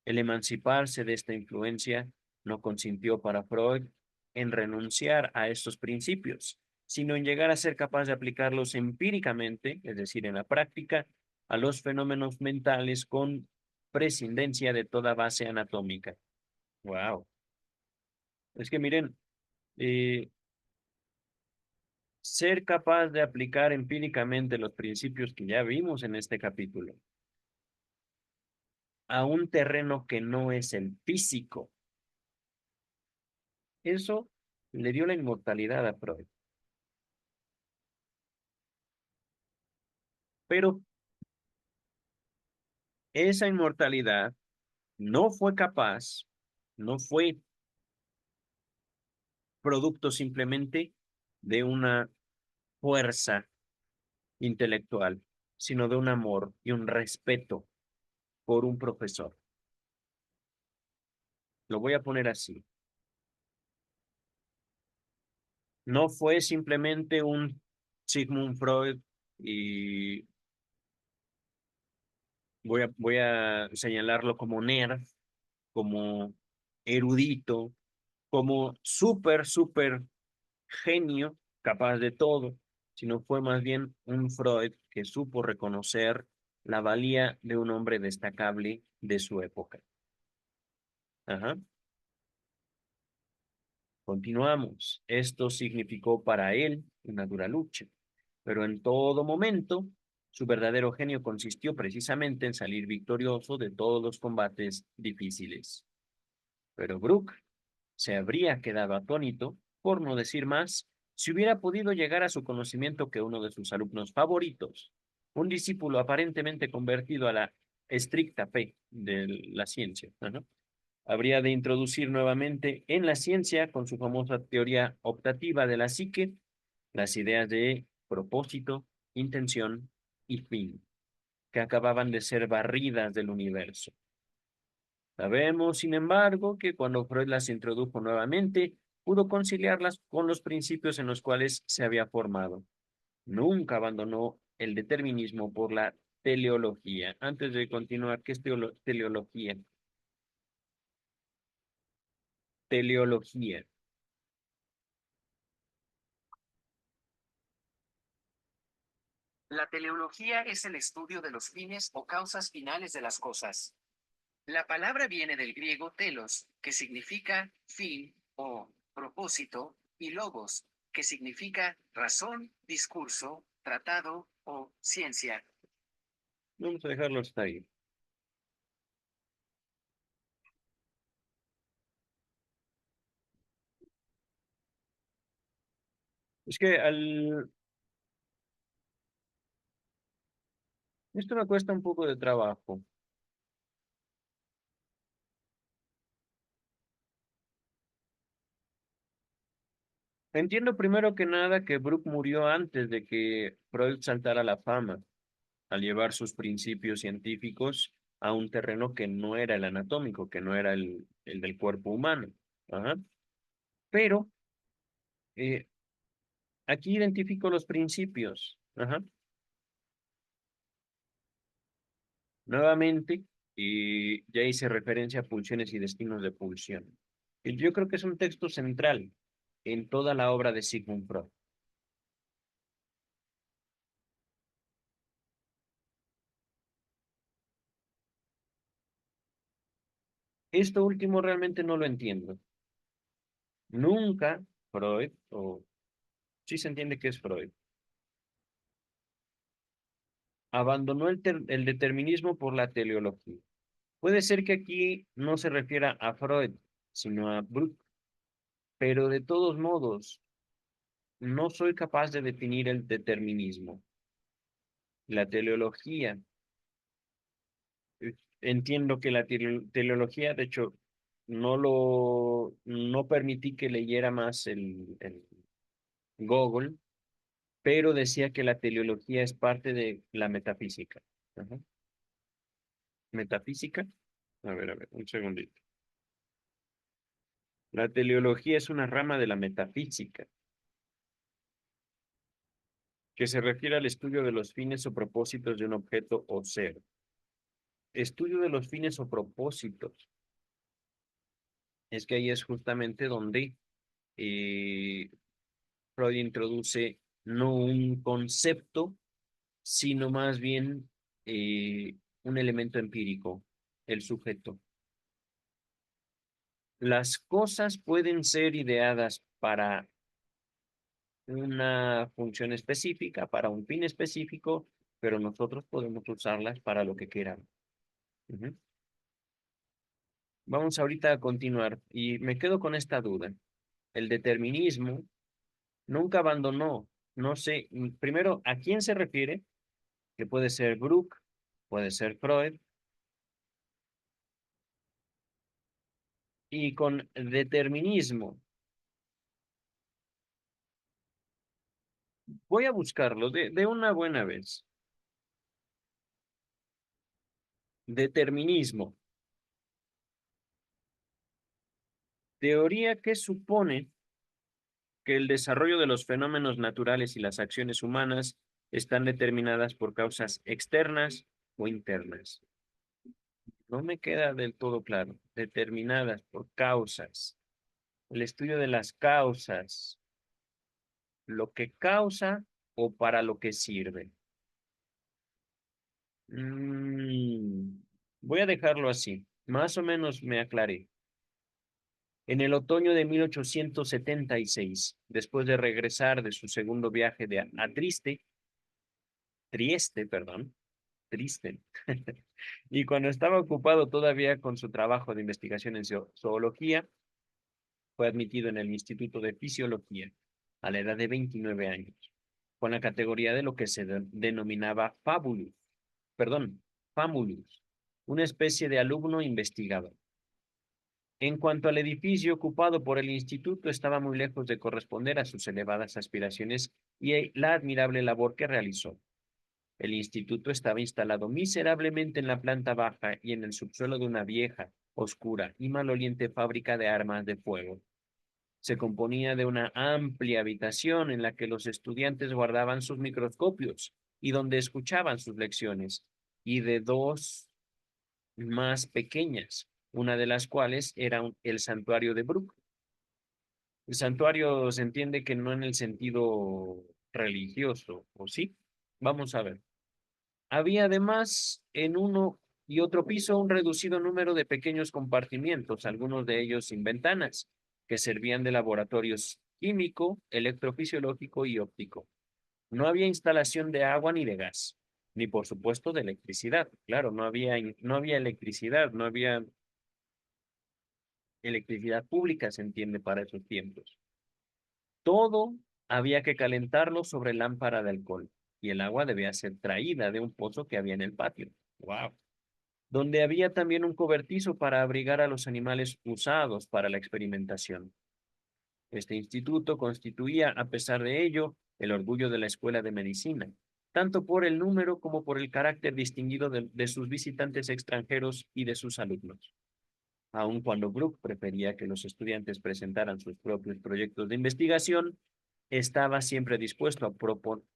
El emanciparse de esta influencia no consintió para Freud en renunciar a estos principios, sino en llegar a ser capaz de aplicarlos empíricamente, es decir, en la práctica, a los fenómenos mentales con prescindencia de toda base anatómica. Wow. Es que miren, eh, ser capaz de aplicar empíricamente los principios que ya vimos en este capítulo a un terreno que no es el físico, eso le dio la inmortalidad a Freud. Pero esa inmortalidad no fue capaz, no fue producto simplemente de una fuerza intelectual, sino de un amor y un respeto por un profesor. Lo voy a poner así. No fue simplemente un Sigmund Freud y voy a señalarlo como nerd, como erudito, como súper genio, capaz de todo, sino fue más bien un Freud que supo reconocer la valía de un hombre destacable de su época. Ajá. Continuamos. Esto significó para él una dura lucha, pero en todo momento su verdadero genio consistió precisamente en salir victorioso de todos los combates difíciles. Pero Brooke se habría quedado atónito, por no decir más, si hubiera podido llegar a su conocimiento que uno de sus alumnos favoritos, un discípulo aparentemente convertido a la estricta fe de la ciencia, habría de introducir nuevamente en la ciencia, con su famosa teoría optativa de la psique, las ideas de propósito, intención y fin, que acababan de ser barridas del universo. Sabemos, sin embargo, que cuando Freud las introdujo nuevamente, pudo conciliarlas con los principios en los cuales se había formado. Nunca abandonó el determinismo por la teleología. Antes de continuar, ¿qué es teleología? Teleología. La teleología es el estudio de los fines o causas finales de las cosas. La palabra viene del griego telos, que significa fin o propósito, y logos, que significa razón, discurso, tratado o ciencia. Vamos a dejarlo hasta ahí. Es que esto me cuesta un poco de trabajo. Entiendo primero que nada que Brooke murió antes de que Freud saltara a la fama, al llevar sus principios científicos a un terreno que no era el anatómico, que no era el del cuerpo humano. Ajá. Pero eh, aquí identifico los principios. Ajá. Nuevamente, y ya hice referencia a pulsiones y destinos de pulsión. Y yo creo que es un texto central en toda la obra de Sigmund Freud. Esto último realmente no lo entiendo. Nunca Freud, o sí se entiende que es Freud, abandonó el determinismo por la teleología. Puede ser que aquí no se refiera a Freud, sino a Brooke, pero de todos modos, no soy capaz de definir el determinismo. La teleología, entiendo que la teleología, de hecho, no permití que leyera más el Google, pero decía que la teleología es parte de la metafísica. Ajá. ¿Metafísica? A ver, un segundito. La teleología es una rama de la metafísica que se refiere al estudio de los fines o propósitos de un objeto o ser. Estudio de los fines o propósitos. Es que ahí es justamente donde eh, Freud introduce no un concepto, sino más bien un elemento empírico, el sujeto. Las cosas pueden ser ideadas para una función específica, para un fin específico, pero nosotros podemos usarlas para lo que queramos. Ujú. Vamos ahorita a continuar y me quedo con esta duda. El determinismo nunca abandonó, no sé, primero, ¿a quién se refiere? Que puede ser Brooke, puede ser Freud, y con determinismo. Voy a buscarlo de una buena vez. Determinismo. Teoría que supone que el desarrollo de los fenómenos naturales y las acciones humanas están determinadas por causas externas o internas. No me queda del todo claro. Determinadas por causas. El estudio de las causas. Lo que causa o para lo que sirve. Mm, Voy a dejarlo así. Más o menos me aclaré. En el otoño de 1876, después de regresar de su segundo viaje a Trieste, perdón, Triste, y cuando estaba ocupado todavía con su trabajo de investigación en zoología, fue admitido en el Instituto de Fisiología a la edad de 29 años, con la categoría de lo que se denominaba famulus, una especie de alumno investigador. En cuanto al edificio ocupado por el instituto, estaba muy lejos de corresponder a sus elevadas aspiraciones y la admirable labor que realizó. El instituto estaba instalado miserablemente en la planta baja y en el subsuelo de una vieja, oscura y maloliente fábrica de armas de fuego. Se componía de una amplia habitación en la que los estudiantes guardaban sus microscopios y donde escuchaban sus lecciones, y de dos más pequeñas, una de las cuales era el santuario de Brook. El santuario se entiende que no en el sentido religioso, ¿o sí? Vamos a ver. Había además en uno y otro piso un reducido número de pequeños compartimientos, algunos de ellos sin ventanas, que servían de laboratorios químico, electrofisiológico y óptico. No había instalación de agua ni de gas, ni por supuesto de electricidad. Claro, no había electricidad, no había electricidad pública, se entiende, para esos tiempos. Todo había que calentarlo sobre lámpara de alcohol y el agua debía ser traída de un pozo que había en el patio. Wow. Donde había también un cobertizo para abrigar a los animales usados para la experimentación. Este instituto constituía, a pesar de ello, el orgullo de la Escuela de Medicina, tanto por el número como por el carácter distinguido de sus visitantes extranjeros y de sus alumnos. Aun cuando Brooke prefería que los estudiantes presentaran sus propios proyectos de investigación, estaba siempre dispuesto a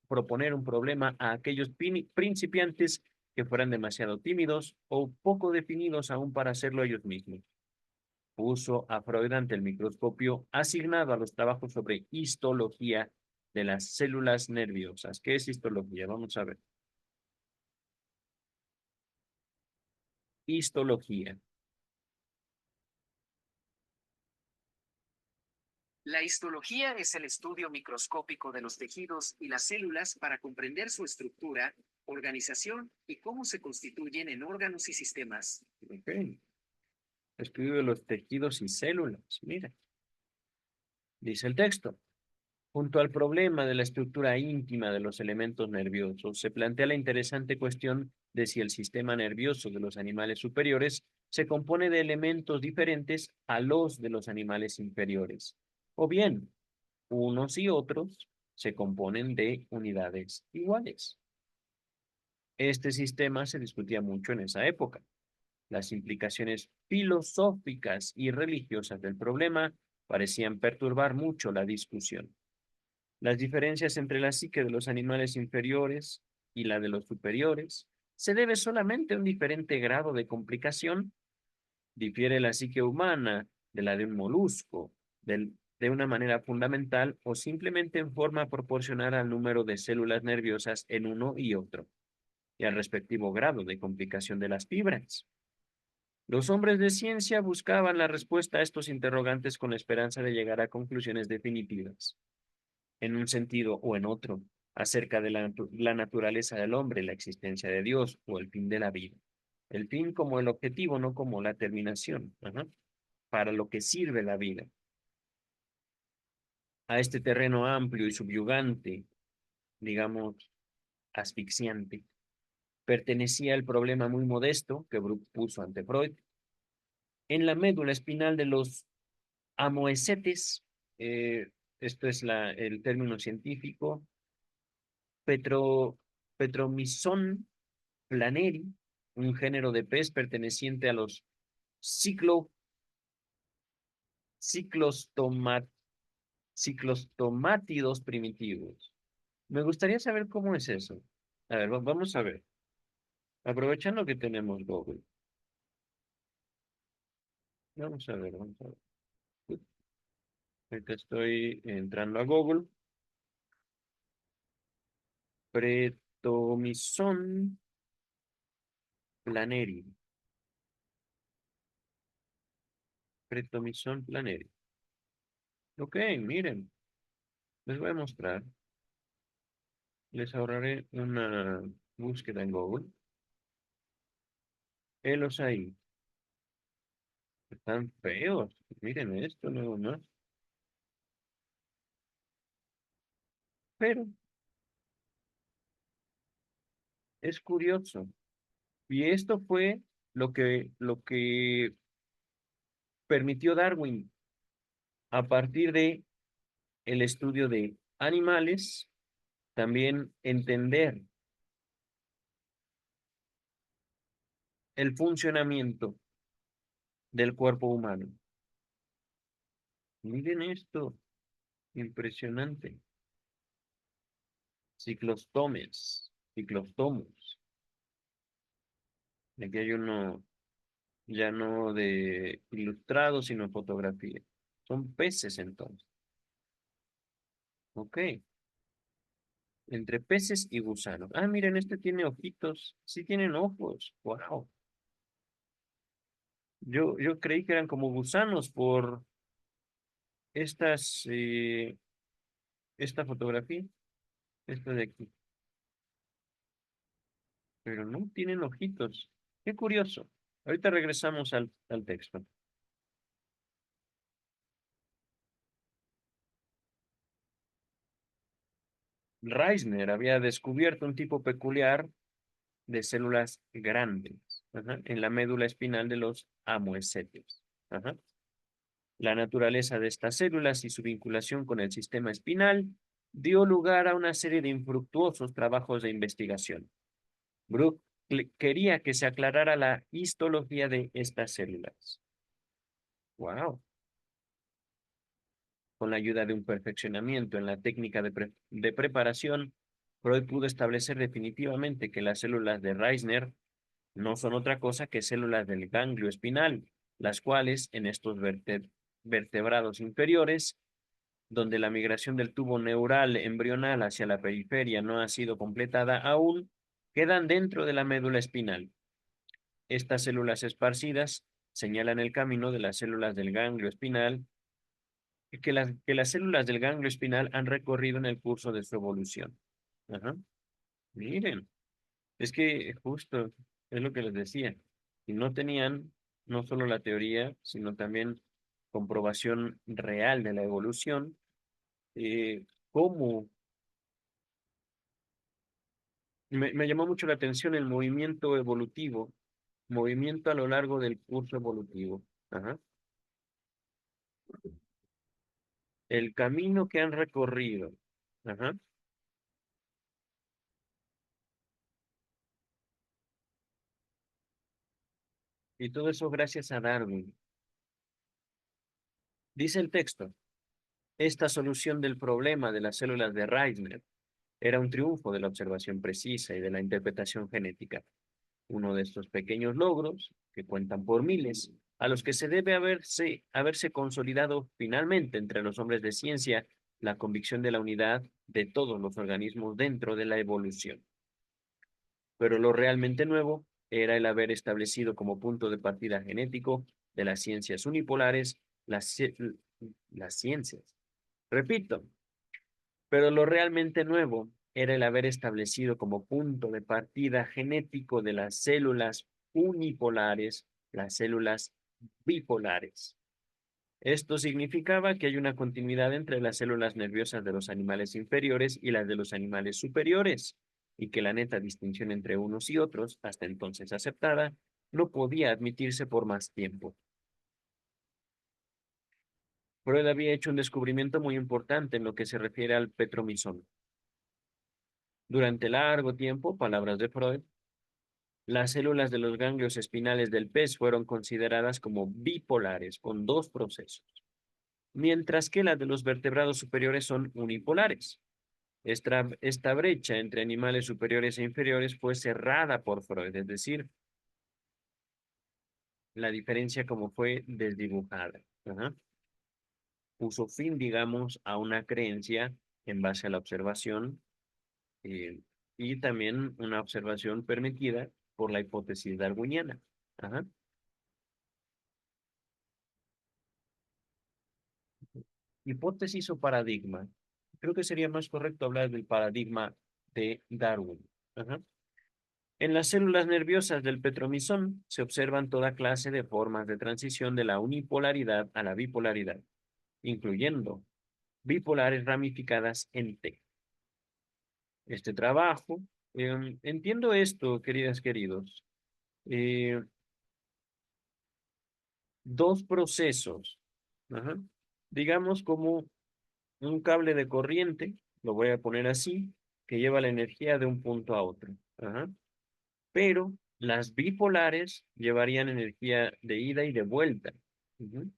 proponer un problema a aquellos principiantes que fueran demasiado tímidos o poco definidos aún para hacerlo ellos mismos. Puso a Freud ante el microscopio asignado a los trabajos sobre histología de las células nerviosas. ¿Qué es histología? Vamos a ver. Histología. La histología es el estudio microscópico de los tejidos y las células para comprender su estructura, organización y cómo se constituyen en órganos y sistemas. Ok. Estudio de los tejidos y células. Mira, dice el texto. Junto al problema de la estructura íntima de los elementos nerviosos, se plantea la interesante cuestión de si el sistema nervioso de los animales superiores se compone de elementos diferentes a los de los animales inferiores, o bien unos y otros se componen de unidades iguales. Este sistema se discutía mucho en esa época. Las implicaciones filosóficas y religiosas del problema parecían perturbar mucho la discusión. Las diferencias entre la psique de los animales inferiores y la de los superiores se debe solamente a un diferente grado de complicación. Difiere la psique humana de la de un molusco de una manera fundamental o simplemente en forma proporcional al número de células nerviosas en uno y otro y al respectivo grado de complicación de las fibras. Los hombres de ciencia buscaban la respuesta a estos interrogantes con la esperanza de llegar a conclusiones definitivas en un sentido o en otro, acerca de la naturaleza del hombre, la existencia de Dios o el fin de la vida. El fin como el objetivo, no como la terminación. Ajá. Para lo que sirve la vida. A este terreno amplio y subyugante, digamos, asfixiante, pertenecía el problema muy modesto que Brooke puso ante Freud. en la médula espinal de los amoesetes, esto es el término científico, Petro, Petromyzon planeri, un género de pez perteneciente a los ciclo, ciclostoma- ciclostomátidos primitivos. Me gustaría saber cómo es eso. A ver, vamos a ver. Aprovechando que tenemos Google. Vamos a ver, vamos a ver. Ahorita estoy entrando a Google. Pretomizón planeri. Pretomizón planeri. Ok, miren. Les voy a mostrar. Les ahorraré una búsqueda en Google. Helos ahí. Están feos. Miren esto, no, no. Pero es curioso. Y esto fue lo que permitió Darwin a partir de el estudio de animales, también entender el funcionamiento del cuerpo humano. Miren esto, impresionante. Ciclostomos. Aquí hay uno ya no de ilustrado, sino fotografía. Son peces entonces. Ok, entre peces y gusanos. Ah, miren, este tiene ojitos. Sí tienen ojos. Wow. Yo creí que eran como gusanos por estas, esta fotografía, esta de aquí. Pero no tienen ojitos. Qué curioso. Ahorita regresamos al texto. Reisner había descubierto un tipo peculiar de células grandes, ajá, en la médula espinal de los amoeséteos. Ajá. La naturaleza de estas células y su vinculación con el sistema espinal dio lugar a una serie de infructuosos trabajos de investigación. Brooke quería que se aclarara la histología de estas células. Wow. Con la ayuda de un perfeccionamiento en la técnica de preparación, Freud pudo establecer definitivamente que las células de Reisner no son otra cosa que células del ganglio espinal, las cuales en estos vertebrados inferiores, donde la migración del tubo neural embrional hacia la periferia no ha sido completada aún, quedan dentro de la médula espinal. Estas células esparcidas señalan el camino de las células del ganglio espinal que las células del ganglio espinal han recorrido en el curso de su evolución. Ajá. Miren, es que justo es lo que les decía. Y no tenían no solo la teoría, sino también comprobación real de la evolución, cómo me llamó mucho la atención el movimiento evolutivo, movimiento a lo largo del curso evolutivo. Ajá. El camino que han recorrido. Ajá. Y todo eso gracias a Darwin. Dice el texto, esta solución del problema de las células de Reisner era un triunfo de la observación precisa y de la interpretación genética. Uno de estos pequeños logros, que cuentan por miles, a los que se debe haberse consolidado finalmente entre los hombres de ciencia la convicción de la unidad de todos los organismos dentro de la evolución. Pero lo realmente nuevo era el haber establecido como punto de partida genético de las ciencias unipolares las ciencias. Repito, pero lo realmente nuevo era el haber establecido como punto de partida genético de las células unipolares, las células bipolares. Esto significaba que hay una continuidad entre las células nerviosas de los animales inferiores y las de los animales superiores, y que la neta distinción entre unos y otros, hasta entonces aceptada, no podía admitirse por más tiempo. Freud había hecho un descubrimiento muy importante en lo que se refiere al petromizón. Durante largo tiempo, palabras de Freud, las células de los ganglios espinales del pez fueron consideradas como bipolares, con dos procesos, mientras que las de los vertebrados superiores son unipolares. Esta brecha entre animales superiores e inferiores fue cerrada por Freud, es decir, la diferencia como fue desdibujada. Ajá. Puso fin, digamos, a una creencia en base a la observación eh, y también una observación permitida por la hipótesis darwiniana. Ajá. Hipótesis o paradigma. Creo que sería más correcto hablar del paradigma de Darwin. Ajá. En las células nerviosas del petromizón se observan toda clase de formas de transición de la unipolaridad a la bipolaridad, incluyendo bipolares ramificadas en T. Este trabajo, entiendo esto, queridas, queridos, eh, dos procesos, ajá, digamos como un cable de corriente, lo voy a poner así, que lleva la energía de un punto a otro, ajá, pero las bipolares llevarían energía de ida y de vuelta. Ujú.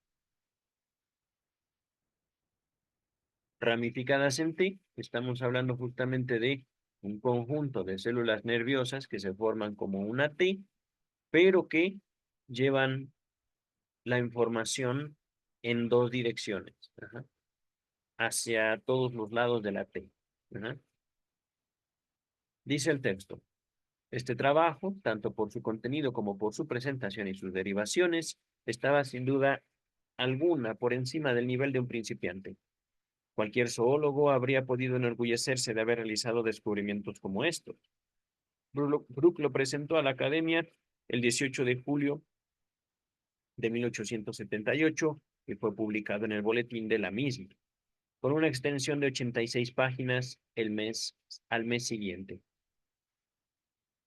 Ramificadas en T, estamos hablando justamente de un conjunto de células nerviosas que se forman como una T, pero que llevan la información en dos direcciones, ajá, hacia todos los lados de la T. Ajá. Dice el texto. Este trabajo, tanto por su contenido como por su presentación y sus derivaciones, estaba sin duda alguna por encima del nivel de un principiante. Cualquier zoólogo habría podido enorgullecerse de haber realizado descubrimientos como estos. Brooke lo presentó a la Academia el 18 de julio de 1878 y fue publicado en el boletín de la misma, con una extensión de 86 páginas al mes siguiente.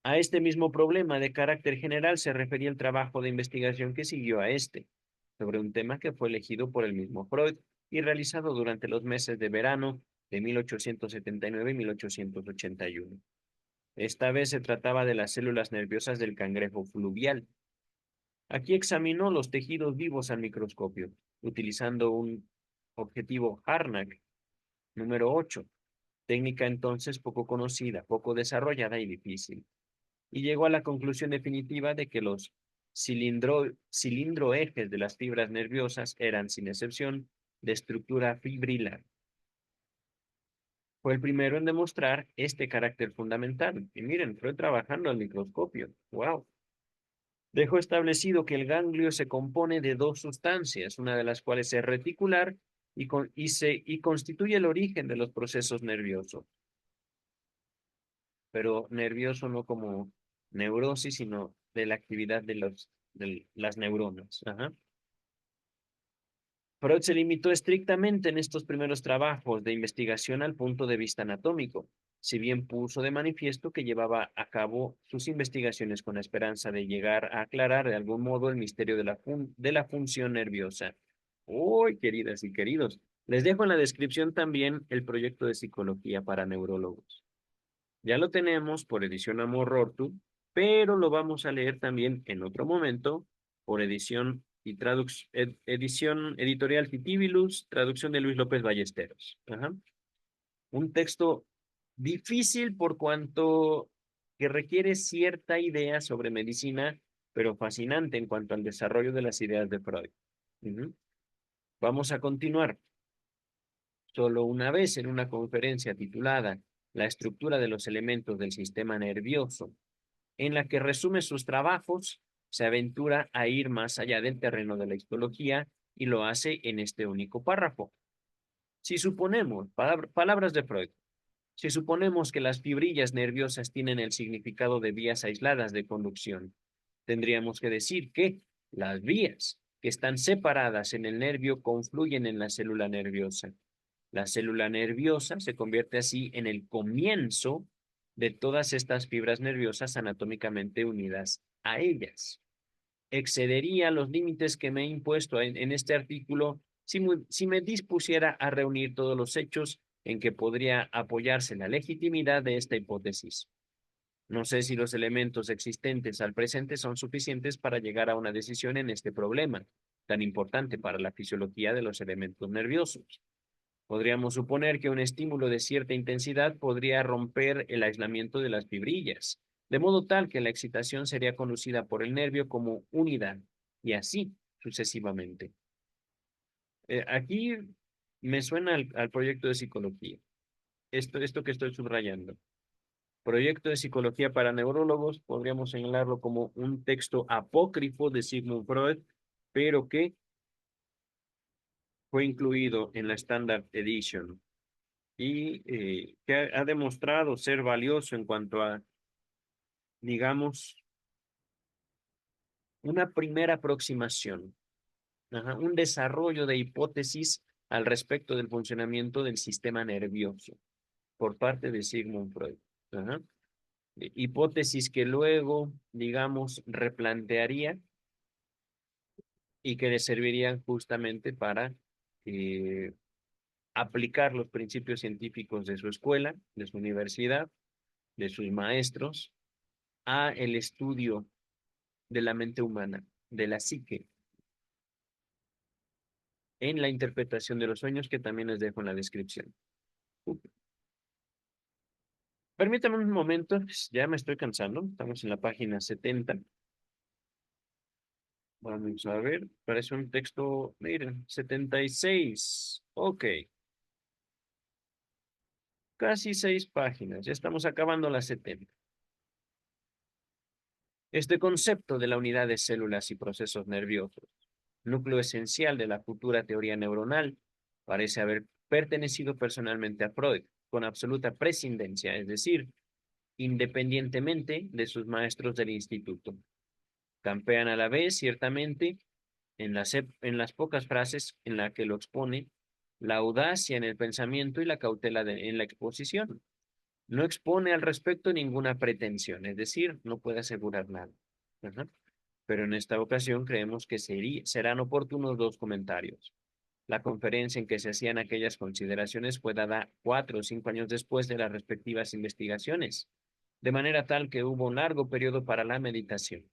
A este mismo problema de carácter general se refería el trabajo de investigación que siguió a este, sobre un tema que fue elegido por el mismo Freud y realizado durante los meses de verano de 1879 y 1881. Esta vez se trataba de las células nerviosas del cangrejo fluvial. Aquí examinó los tejidos vivos al microscopio, utilizando un objetivo Harnack número 8, técnica entonces poco conocida, poco desarrollada y difícil, y llegó a la conclusión definitiva de que los cilindroejes de las fibras nerviosas eran, sin excepción, de estructura fibrilar. Fue el primero en demostrar este carácter fundamental. Y miren, fue trabajando al microscopio. ¡Wow! Dejó establecido que el ganglio se compone de dos sustancias, una de las cuales es reticular y constituye el origen de los procesos nerviosos. Pero nervioso no como neurosis, sino de la actividad de las neuronas. Ajá. Freud se limitó estrictamente en estos primeros trabajos de investigación al punto de vista anatómico, si bien puso de manifiesto que llevaba a cabo sus investigaciones con la esperanza de llegar a aclarar de algún modo el misterio de la función nerviosa. ¡Uy, queridas y queridos! Les dejo en la descripción también el proyecto de psicología para neurólogos. Ya lo tenemos por edición Amor Rortu, pero lo vamos a leer también en otro momento por edición editorial Titíbilus, traducción de Luis López Ballesteros. Ajá. Un texto difícil por cuanto que requiere cierta idea sobre medicina, pero fascinante en cuanto al desarrollo de las ideas de Freud. Ujú. Vamos a continuar. Solo una vez en una conferencia titulada La estructura de los elementos del sistema nervioso, en la que resume sus trabajos, se aventura a ir más allá del terreno de la histología y lo hace en este único párrafo. Si suponemos, palabras de Freud, si suponemos que las fibrillas nerviosas tienen el significado de vías aisladas de conducción, tendríamos que decir que las vías que están separadas en el nervio confluyen en la célula nerviosa. La célula nerviosa se convierte así en el comienzo de todas estas fibras nerviosas anatómicamente unidas a ellas. Excedería los límites que me he impuesto en este artículo si me dispusiera a reunir todos los hechos en que podría apoyarse la legitimidad de esta hipótesis. No sé si los elementos existentes al presente son suficientes para llegar a una decisión en este problema, tan importante para la fisiología de los elementos nerviosos. Podríamos suponer que un estímulo de cierta intensidad podría romper el aislamiento de las fibrillas, de modo tal que la excitación sería conducida por el nervio como unidad, y así sucesivamente. Aquí me suena al proyecto de psicología, esto que estoy subrayando. Proyecto de psicología para neurólogos, podríamos señalarlo como un texto apócrifo de Sigmund Freud, pero que fue incluido en la Standard Edition y que ha demostrado ser valioso en cuanto a, digamos, una primera aproximación, un desarrollo de hipótesis al respecto del funcionamiento del sistema nervioso por parte de Sigmund Freud. Hipótesis que luego, digamos, replantearía y que le servirían justamente para eh, aplicar los principios científicos de su escuela, de su universidad, de sus maestros, a el estudio de la mente humana, de la psique, en la interpretación de los sueños, que también les dejo en la descripción. Permítame un momento, ya me estoy cansando, estamos en la página 70. Vamos a ver, parece un texto, miren, 76. Ok, casi 6 páginas, ya estamos acabando las 70. Este concepto de la unidad de células y procesos nerviosos, núcleo esencial de la futura teoría neuronal, parece haber pertenecido personalmente a Freud, con absoluta prescindencia, es decir, independientemente de sus maestros del instituto. Campean a la vez, ciertamente, en las pocas frases en las que lo expone, la audacia en el pensamiento y la cautela en la exposición. No expone al respecto ninguna pretensión, es decir, no puede asegurar nada. Ajá. Pero en esta ocasión creemos que serán oportunos dos comentarios. La conferencia en que se hacían aquellas consideraciones fue dada 4 o 5 años después de las respectivas investigaciones, de manera tal que hubo un largo periodo para la meditación.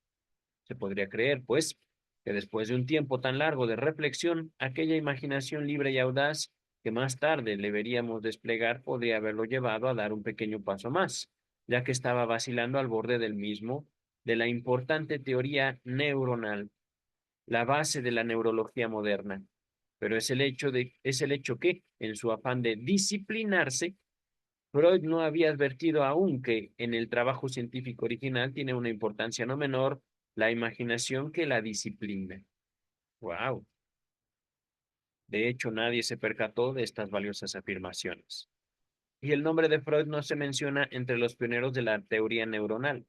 Se podría creer, pues, que después de un tiempo tan largo de reflexión, aquella imaginación libre y audaz que más tarde le veríamos desplegar podría haberlo llevado a dar un pequeño paso más, ya que estaba vacilando al borde del mismo de la importante teoría neuronal, la base de la neurología moderna. Pero es el hecho que, en su afán de disciplinarse, Freud no había advertido aún que en el trabajo científico original tiene una importancia no menor la imaginación que la disciplina. Wow. De hecho, nadie se percató de estas valiosas afirmaciones. Y el nombre de Freud no se menciona entre los pioneros de la teoría neuronal.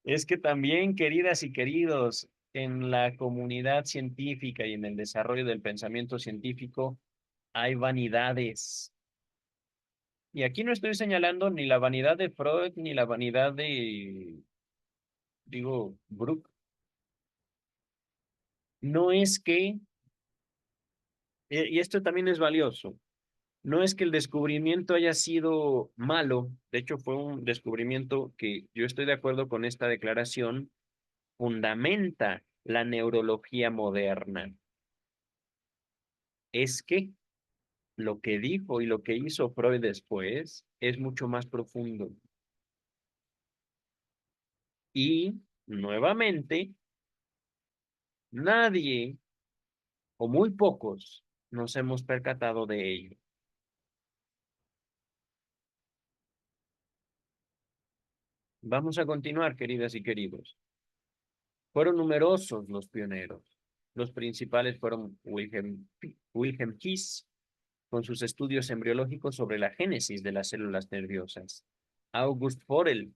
Es que también, queridas y queridos, en la comunidad científica y en el desarrollo del pensamiento científico hay vanidades. Y aquí no estoy señalando ni la vanidad de Freud ni la vanidad de, digo, Brooke. No es que, y esto también es valioso, no es que el descubrimiento haya sido malo, de hecho fue un descubrimiento que yo estoy de acuerdo con esta declaración, fundamenta la neurología moderna. Es que lo que dijo y lo que hizo Freud después es mucho más profundo. Y nuevamente, nadie o muy pocos nos hemos percatado de ello. Vamos a continuar, queridas y queridos. Fueron numerosos los pioneros. Los principales fueron Wilhelm Kiss, con sus estudios embriológicos sobre la génesis de las células nerviosas. August Forel,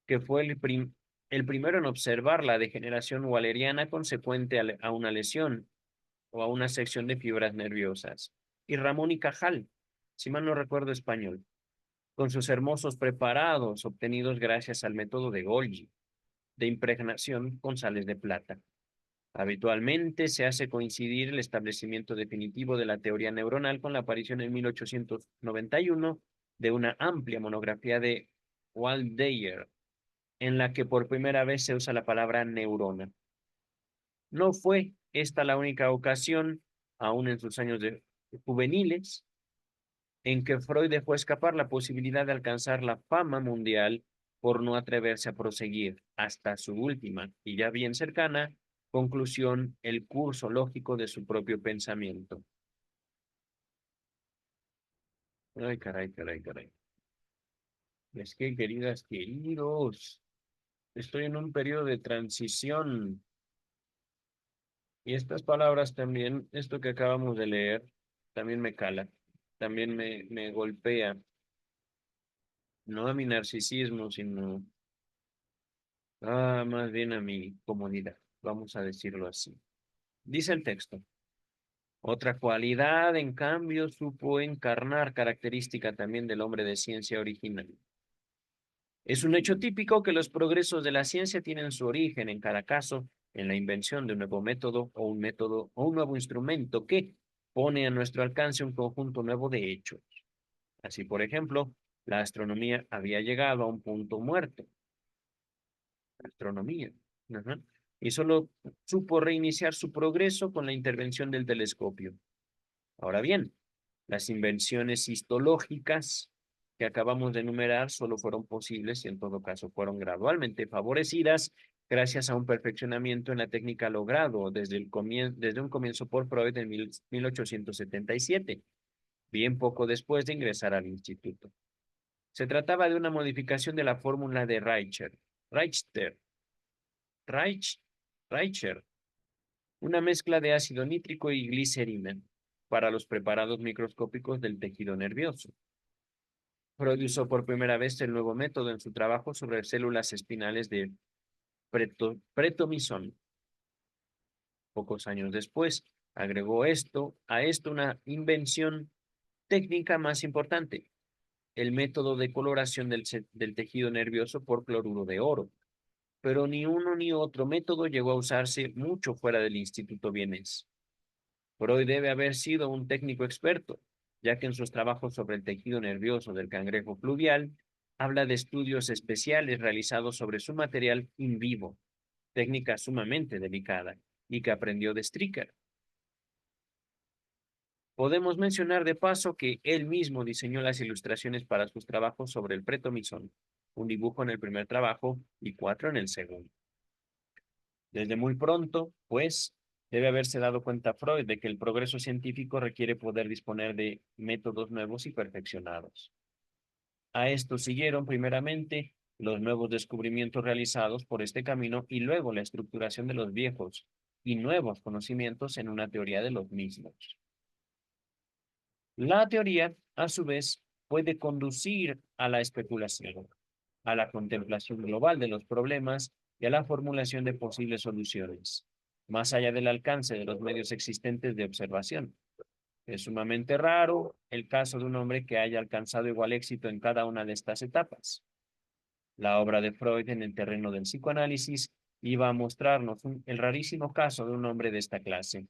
que fue el primero en observar la degeneración waleriana consecuente a una lesión o a una sección de fibras nerviosas. Y Ramón y Cajal, si mal no recuerdo español, con sus hermosos preparados obtenidos gracias al método de Golgi, de impregnación con sales de plata. Habitualmente se hace coincidir el establecimiento definitivo de la teoría neuronal con la aparición en 1891 de una amplia monografía de Waldeyer, en la que por primera vez se usa la palabra neurona. No fue esta la única ocasión, aún en sus años juveniles, en que Freud dejó escapar la posibilidad de alcanzar la fama mundial por no atreverse a proseguir hasta su última y ya bien cercana conclusión el curso lógico de su propio pensamiento. Ay, caray, caray, caray. Es que, queridas, queridos, estoy en un periodo de transición y estas palabras también, esto que acabamos de leer, también me cala, también me golpea, no a mi narcisismo, sino más bien a mi comodidad, vamos a decirlo así. Dice el texto. Otra cualidad, en cambio, supo encarnar característica también del hombre de ciencia original. Es un hecho típico que los progresos de la ciencia tienen su origen, en cada caso, en la invención de un nuevo método o un nuevo instrumento que pone a nuestro alcance un conjunto nuevo de hechos. Así, por ejemplo, la astronomía había llegado a un punto muerto. Astronomía. Ajá. Y solo supo reiniciar su progreso con la intervención del telescopio. Ahora bien, las invenciones histológicas que acabamos de enumerar solo fueron posibles y en todo caso fueron gradualmente favorecidas gracias a un perfeccionamiento en la técnica logrado desde un comienzo por Freud en 1877, bien poco después de ingresar al instituto. Se trataba de una modificación de la fórmula de Reich, Reicher, una mezcla de ácido nítrico y glicerina para los preparados microscópicos del tejido nervioso. Freud usó por primera vez el nuevo método en su trabajo sobre células espinales de pretomizón. Pocos años después, agregó a esto una invención técnica más importante, el método de coloración del tejido nervioso por cloruro de oro. Pero ni uno ni otro método llegó a usarse mucho fuera del Instituto vienés. Freud debe haber sido un técnico experto, ya que en sus trabajos sobre el tejido nervioso del cangrejo fluvial, habla de estudios especiales realizados sobre su material in vivo, técnica sumamente delicada, y que aprendió de Stricker. Podemos mencionar de paso que él mismo diseñó las ilustraciones para sus trabajos sobre el pretomizón, un dibujo en el primer trabajo y 4 en el segundo. Desde muy pronto, pues, debe haberse dado cuenta Freud de que el progreso científico requiere poder disponer de métodos nuevos y perfeccionados. A esto siguieron primeramente los nuevos descubrimientos realizados por este camino y luego la estructuración de los viejos y nuevos conocimientos en una teoría de los mismos. La teoría, a su vez, puede conducir a la especulación, a la contemplación global de los problemas y a la formulación de posibles soluciones, más allá del alcance de los medios existentes de observación. Es sumamente raro el caso de un hombre que haya alcanzado igual éxito en cada una de estas etapas. La obra de Freud en el terreno del psicoanálisis iba a mostrarnos el rarísimo caso de un hombre de esta clase.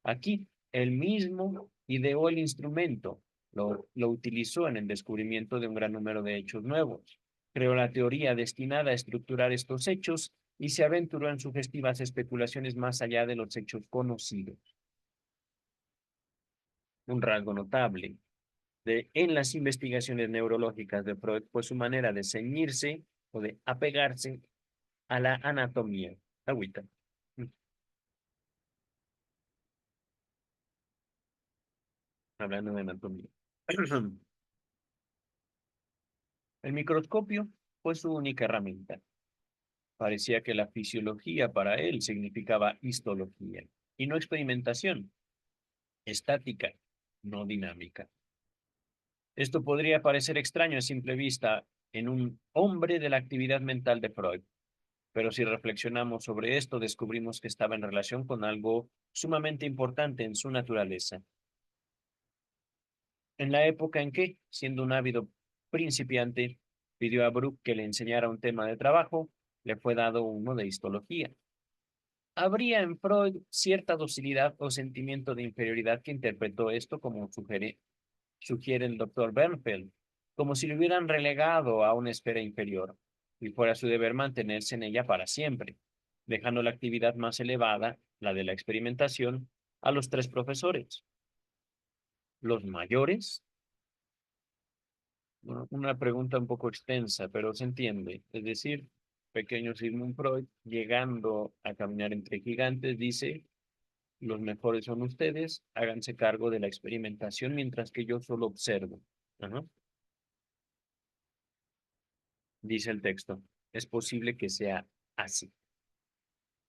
Aquí, él mismo ideó el instrumento, lo utilizó en el descubrimiento de un gran número de hechos nuevos, creó la teoría destinada a estructurar estos hechos y se aventuró en sugestivas especulaciones más allá de los hechos conocidos. Un rasgo notable en las investigaciones neurológicas de Freud fue su manera de ceñirse o de apegarse a la anatomía. Agüita. Hablando de anatomía. El microscopio fue su única herramienta. Parecía que la fisiología para él significaba histología y no experimentación, estática, no dinámica. Esto podría parecer extraño a simple vista en un hombre de la actividad mental de Freud, pero si reflexionamos sobre esto descubrimos que estaba en relación con algo sumamente importante en su naturaleza. En la época en que, siendo un ávido principiante, pidió a Brooke que le enseñara un tema de trabajo, le fue dado uno de histología. Habría en Freud cierta docilidad o sentimiento de inferioridad que interpretó esto como sugiere el doctor Bernfeld, como si lo hubieran relegado a una esfera inferior y fuera su deber mantenerse en ella para siempre, dejando la actividad más elevada, la de la experimentación, a los tres profesores. Los mayores, bueno, una pregunta un poco extensa, pero se entiende. Es decir, pequeño Sigmund Freud, llegando a caminar entre gigantes, dice, los mejores son ustedes, háganse cargo de la experimentación mientras que yo solo observo. Ajá. Dice el texto, es posible que sea así,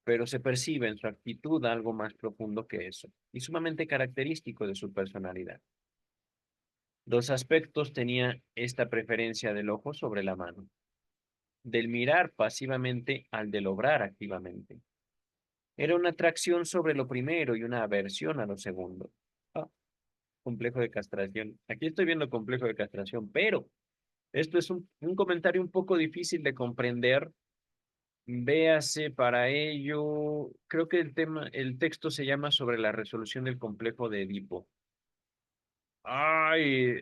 pero se percibe en su actitud algo más profundo que eso, y sumamente característico de su personalidad. Dos aspectos tenía esta preferencia del ojo sobre la mano, del mirar pasivamente al del obrar activamente. Era una atracción sobre lo primero y una aversión a lo segundo. Ah, complejo de castración. Aquí estoy viendo complejo de castración, pero esto es un comentario un poco difícil de comprender. Véase para ello, creo que el texto se llama sobre la resolución del complejo de Edipo. Ay,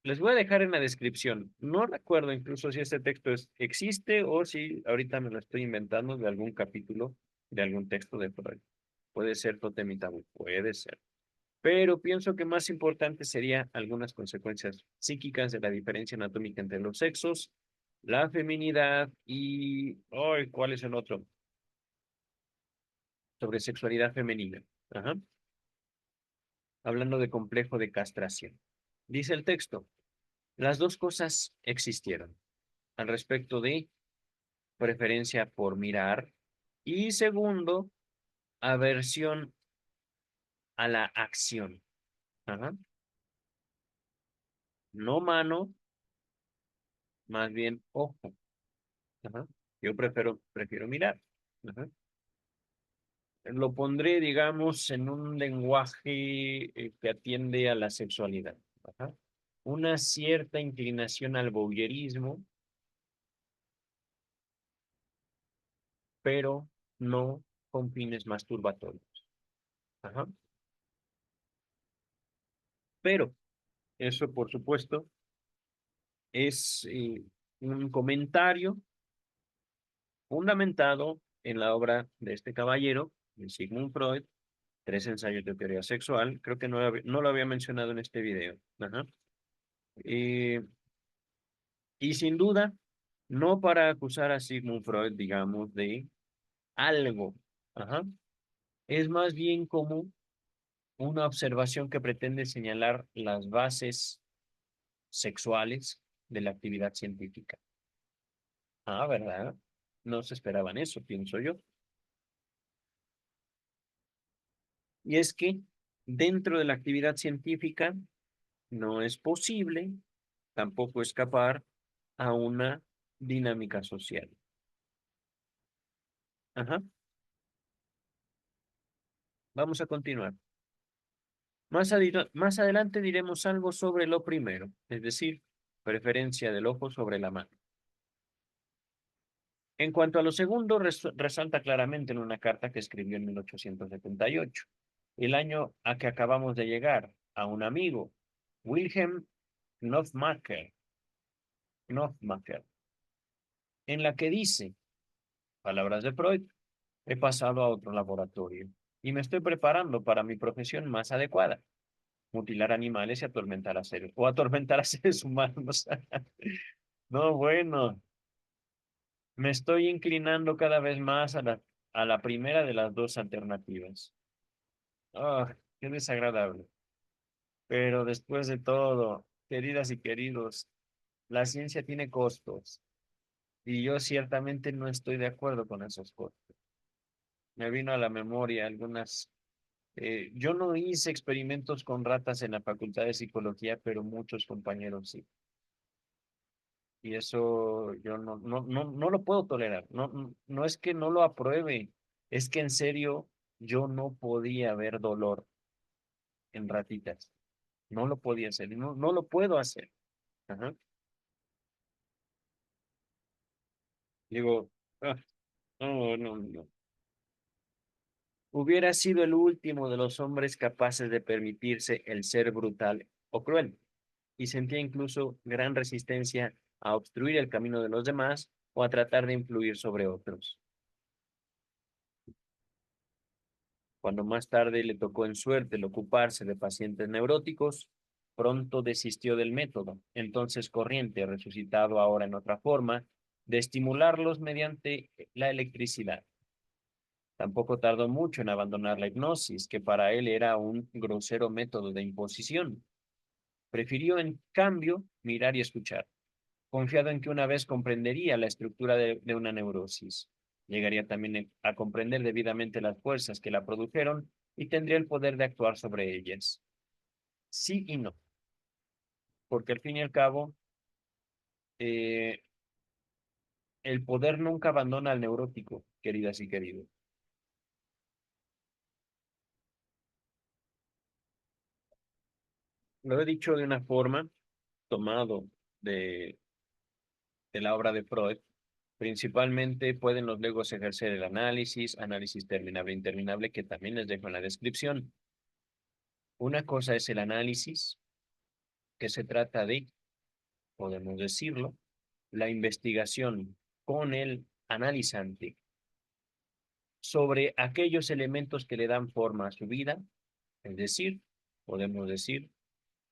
les voy a dejar en la descripción. No recuerdo incluso si este texto existe o si ahorita me lo estoy inventando de algún capítulo de algún texto de Freud. Puede ser Totem y Tabú, puede ser. Pero pienso que más importante sería algunas consecuencias psíquicas de la diferencia anatómica entre los sexos, la feminidad y... Ay, ¿cuál es el otro? Sobre sexualidad femenina. Ajá. Hablando de complejo de castración. Dice el texto, las dos cosas existieron al respecto de preferencia por mirar y segundo, aversión a la acción. Ajá. No mano, más bien ojo. Ajá. Yo prefiero mirar. Ajá. Lo pondré, digamos, en un lenguaje que atiende a la sexualidad. Ajá. Una cierta inclinación al voyeurismo, pero no con fines masturbatorios. Ajá. Pero eso, por supuesto, es un comentario fundamentado en la obra de este caballero, de Sigmund Freud, Tres ensayos de teoría sexual. Creo que no lo había mencionado en este video. Ajá. Eh, y sin duda, no para acusar a Sigmund Freud, digamos, de algo. Ajá. Es más bien como una observación que pretende señalar las bases sexuales de la actividad científica. Ah, ¿verdad? No se esperaban eso, pienso yo. Y es que dentro de la actividad científica no es posible tampoco escapar a una dinámica social. Ajá. Vamos a continuar. Más adelante diremos algo sobre lo primero, es decir, preferencia del ojo sobre la mano. En cuanto a lo segundo, resalta claramente en una carta que escribió en 1878, el año a que acabamos de llegar, a un amigo, Wilhelm Knopfmacher, Knopfmacher, en la que dice, palabras de Freud, he pasado a otro laboratorio y me estoy preparando para mi profesión más adecuada, mutilar animales y atormentar a seres humanos. No, bueno, me estoy inclinando cada vez más a la primera de las dos alternativas. Ah, qué desagradable. Pero después de todo, queridas y queridos, la ciencia tiene costos y yo ciertamente no estoy de acuerdo con esos costos. Me vino a la memoria algunas... yo no hice experimentos con ratas en la Facultad de Psicología, pero muchos compañeros sí. Y eso yo no lo puedo tolerar. No es que no lo apruebe, es que en serio yo no podía ver dolor en ratitas. No lo podía hacer, y no lo puedo hacer. Ajá. Digo, ah, no. Hubiera sido el último de los hombres capaces de permitirse el ser brutal o cruel, y sentía incluso gran resistencia a obstruir el camino de los demás o a tratar de influir sobre otros. Cuando más tarde le tocó en suerte el ocuparse de pacientes neuróticos, pronto desistió del método, entonces corriente, resucitado ahora en otra forma, de estimularlos mediante la electricidad. Tampoco tardó mucho en abandonar la hipnosis, que para él era un grosero método de imposición. Prefirió, en cambio, mirar y escuchar, confiado en que una vez comprendería la estructura de una neurosis. Llegaría también a comprender debidamente las fuerzas que la produjeron y tendría el poder de actuar sobre ellas. Sí y no, porque al fin y al cabo, eh, el poder nunca abandona al neurótico, queridas y queridos. Lo he dicho de una forma tomado de, de la obra de Freud. Principalmente pueden los legos ejercer el análisis terminable e interminable, que también les dejo en la descripción. Una cosa es el análisis, que se trata de, podemos decirlo, la investigación con el analizante sobre aquellos elementos que le dan forma a su vida, es decir, podemos decir,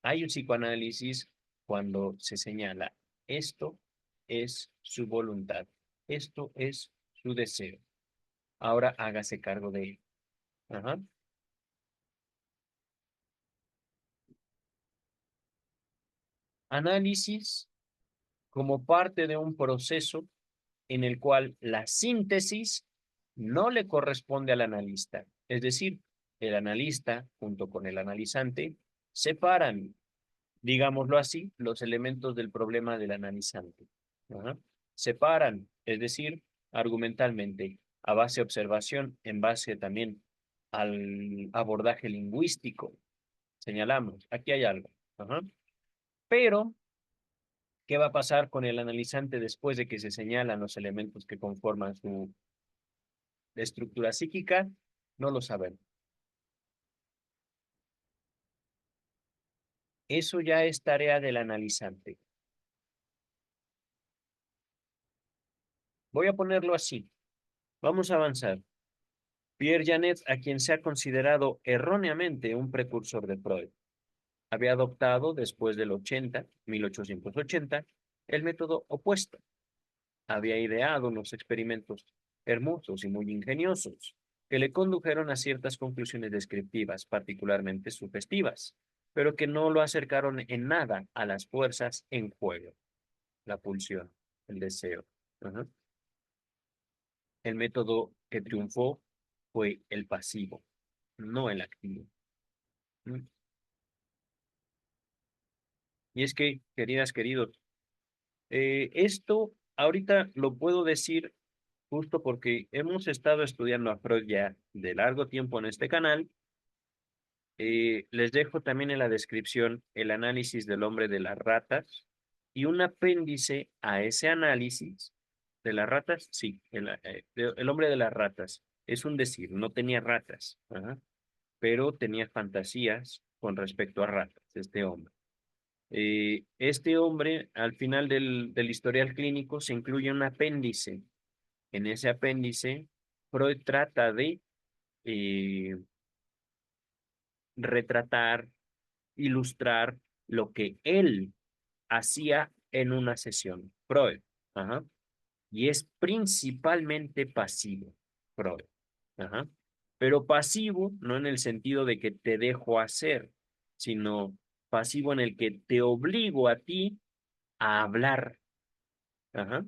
hay un psicoanálisis cuando se señala esto es su voluntad, esto es su deseo. Ahora hágase cargo de él. Ajá. Análisis como parte de un proceso en el cual la síntesis no le corresponde al analista. Es decir, el analista junto con el analizante separan, digámoslo así, los elementos del problema del analizante. Ajá. Separan, es decir, argumentalmente, a base de observación, en base también al abordaje lingüístico. Señalamos, aquí hay algo. Ajá. Pero, ¿qué va a pasar con el analizante después de que se señalan los elementos que conforman su estructura psíquica? No lo sabemos. Eso ya es tarea del analizante. Voy a ponerlo así. Vamos a avanzar. Pierre Janet, a quien se ha considerado erróneamente un precursor de Freud, había adoptado después del 1880, el método opuesto. Había ideado unos experimentos hermosos y muy ingeniosos que le condujeron a ciertas conclusiones descriptivas, particularmente sugestivas, pero que no lo acercaron en nada a las fuerzas en juego, la pulsión, el deseo. Ajá. El método que triunfó fue el pasivo, no el activo. ¿Mm? Y es que, queridas, queridos, esto ahorita lo puedo decir justo porque hemos estado estudiando a Freud ya de largo tiempo en este canal. Les dejo también en la descripción el análisis del hombre de las ratas y un apéndice a ese análisis de las ratas. Sí, el hombre de las ratas. Es un decir, no tenía ratas, ajá, pero tenía fantasías con respecto a ratas, este hombre. Este hombre, al final del historial clínico, se incluye un apéndice. En ese apéndice, Freud trata de eh, retratar, ilustrar lo que él hacía en una sesión. Freud. Ajá. Y es principalmente pasivo, Freud. Ajá. Pero pasivo no en el sentido de que te dejo hacer, sino pasivo en el que te obligo a ti a hablar. Ajá.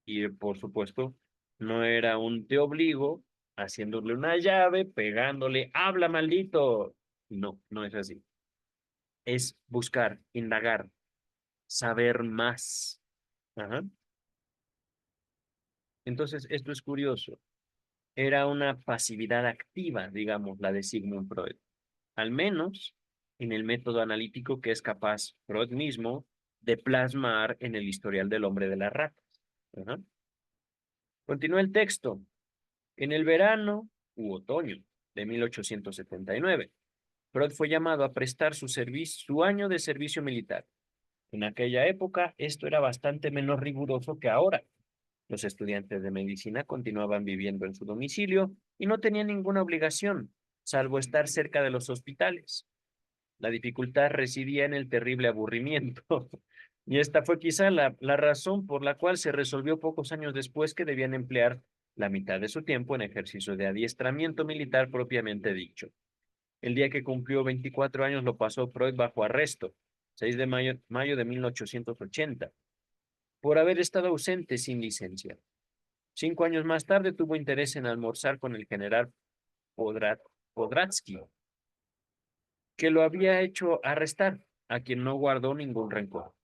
Y por supuesto, no era un te obligo haciéndole una llave, pegándole, habla maldito. No, no es así. Es buscar, indagar, saber más. Ajá. Entonces, esto es curioso. Era una pasividad activa, digamos, la de Sigmund Freud. Al menos en el método analítico que es capaz Freud mismo de plasmar en el historial del hombre de las ratas. Ajá. Continúa el texto. En el verano u otoño de 1879. Freud fue llamado a prestar su año de servicio militar. En aquella época, esto era bastante menos riguroso que ahora. Los estudiantes de medicina continuaban viviendo en su domicilio y no tenían ninguna obligación, salvo estar cerca de los hospitales. La dificultad residía en el terrible aburrimiento. Y esta fue quizá la razón por la cual se resolvió pocos años después que debían emplear la mitad de su tiempo en ejercicio de adiestramiento militar propiamente dicho. El día que cumplió 24 años lo pasó Freud bajo arresto, 6 de mayo de 1880, por haber estado ausente sin licencia. 5 años más tarde tuvo interés en almorzar con el general Podratsky, que lo había hecho arrestar, a quien no guardó ningún rencor,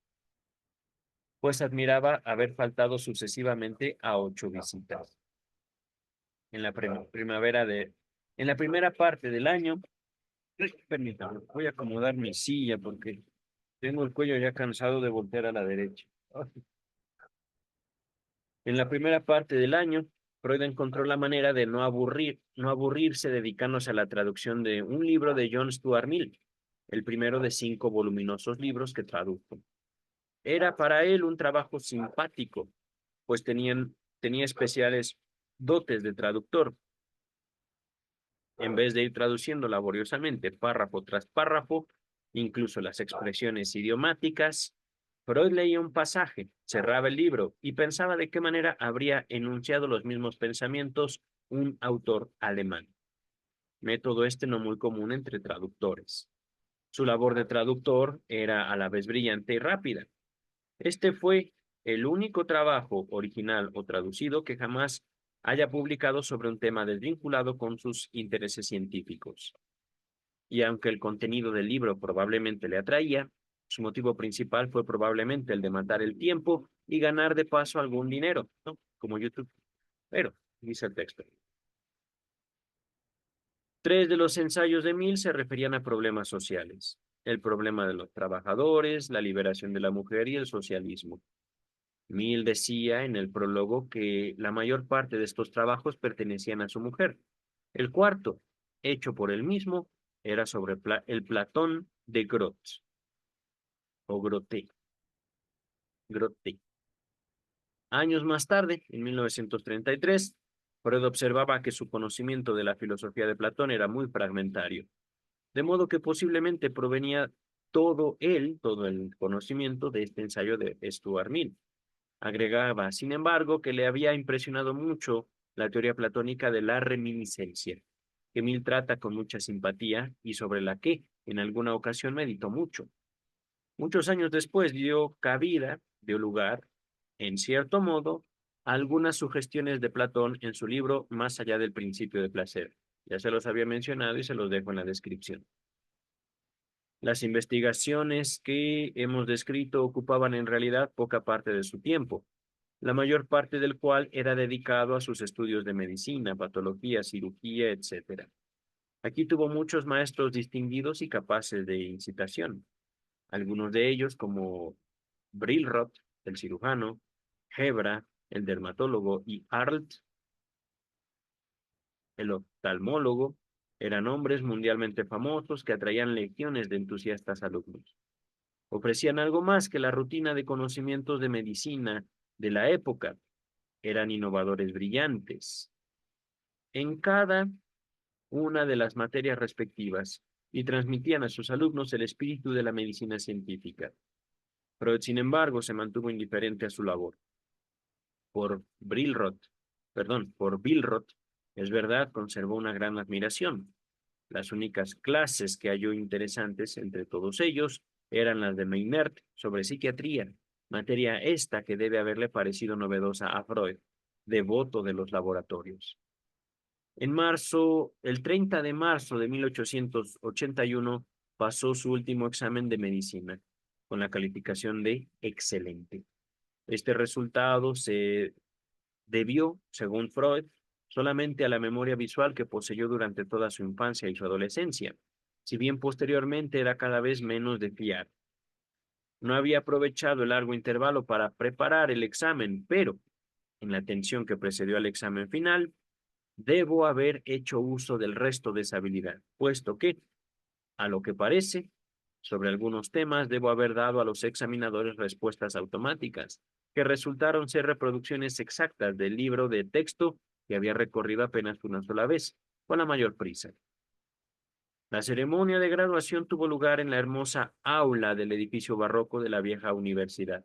pues admiraba haber faltado sucesivamente a 8 visitas. En la en la primera parte del año, permítame, voy a acomodar mi silla porque tengo el cuello ya cansado de voltear a la derecha. En la primera parte del año, Freud encontró la manera de no aburrirse dedicándose a la traducción de un libro de John Stuart Mill, el primero de 5 voluminosos libros que tradujo. Era para él un trabajo simpático, pues tenía especiales dotes de traductor. En vez de ir traduciendo laboriosamente párrafo tras párrafo, incluso las expresiones idiomáticas, Freud leía un pasaje, cerraba el libro y pensaba de qué manera habría enunciado los mismos pensamientos un autor alemán. Método este no muy común entre traductores. Su labor de traductor era a la vez brillante y rápida. Este fue el único trabajo original o traducido que jamás haya publicado sobre un tema desvinculado con sus intereses científicos. Y aunque el contenido del libro probablemente le atraía, su motivo principal fue probablemente el de matar el tiempo y ganar de paso algún dinero, ¿no? Como YouTube. Pero, dice el texto. 3 de los ensayos de Mill se referían a problemas sociales: el problema de los trabajadores, la liberación de la mujer y el socialismo. Mill decía en el prólogo que la mayor parte de estos trabajos pertenecían a su mujer. El cuarto, hecho por él mismo, era sobre el Platón de Grotz, o Grote. Años más tarde, en 1933, Freud observaba que su conocimiento de la filosofía de Platón era muy fragmentario, de modo que posiblemente provenía todo el conocimiento de este ensayo de Stuart Mill. Agregaba, sin embargo, que le había impresionado mucho la teoría platónica de la reminiscencia, que Mill trata con mucha simpatía y sobre la que, en alguna ocasión, meditó mucho. Muchos años después dio lugar, en cierto modo, a algunas sugestiones de Platón en su libro Más allá del principio de placer. Ya se los había mencionado y se los dejo en la descripción. Las investigaciones que hemos descrito ocupaban en realidad poca parte de su tiempo, la mayor parte del cual era dedicado a sus estudios de medicina, patología, cirugía, etc. Aquí tuvo muchos maestros distinguidos y capaces de incitación, algunos de ellos como Brilroth, el cirujano, Hebra, el dermatólogo, y Arlt, el oftalmólogo, eran hombres mundialmente famosos que atraían legiones de entusiastas alumnos. Ofrecían algo más que la rutina de conocimientos de medicina de la época. Eran innovadores brillantes en cada una de las materias respectivas y transmitían a sus alumnos el espíritu de la medicina científica. Freud, sin embargo, se mantuvo indiferente a su labor. Por Billroth, es verdad, conservó una gran admiración. Las únicas clases que halló interesantes entre todos ellos eran las de Meinert sobre psiquiatría, materia esta que debe haberle parecido novedosa a Freud, devoto de los laboratorios. El 30 de marzo de 1881, pasó su último examen de medicina, con la calificación de excelente. Este resultado se debió, según Freud, solamente a la memoria visual que poseyó durante toda su infancia y su adolescencia, si bien posteriormente era cada vez menos de fiar. No había aprovechado el largo intervalo para preparar el examen, pero en la tensión que precedió al examen final, debo haber hecho uso del resto de esa habilidad, puesto que, a lo que parece, sobre algunos temas debo haber dado a los examinadores respuestas automáticas, que resultaron ser reproducciones exactas del libro de texto que había recorrido apenas una sola vez, con la mayor prisa. La ceremonia de graduación tuvo lugar en la hermosa aula del edificio barroco de la vieja universidad.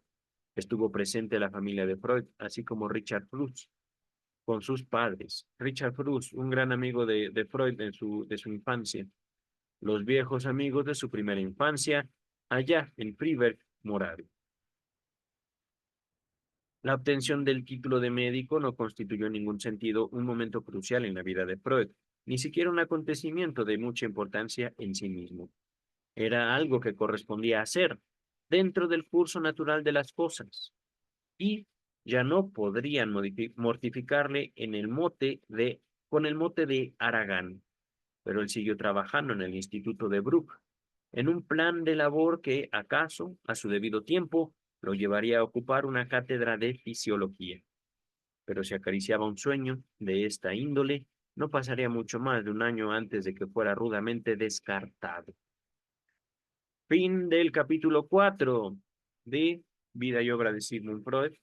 Estuvo presente la familia de Freud, así como Richard Fuchs, con sus padres. Richard Fuchs, un gran amigo de Freud de su infancia. Los viejos amigos de su primera infancia, allá en Freiberg, Moravia. La obtención del título de médico no constituyó en ningún sentido un momento crucial en la vida de Freud, ni siquiera un acontecimiento de mucha importancia en sí mismo. Era algo que correspondía hacer dentro del curso natural de las cosas, y ya no podrían mortificarle con el mote de Aragán, pero él siguió trabajando en el Instituto de Bruck, en un plan de labor que, acaso, a su debido tiempo, lo llevaría a ocupar una cátedra de fisiología. Pero si acariciaba un sueño de esta índole, no pasaría mucho más de un año antes de que fuera rudamente descartado. Fin del capítulo 4 de Vida y obra de Sigmund Freud.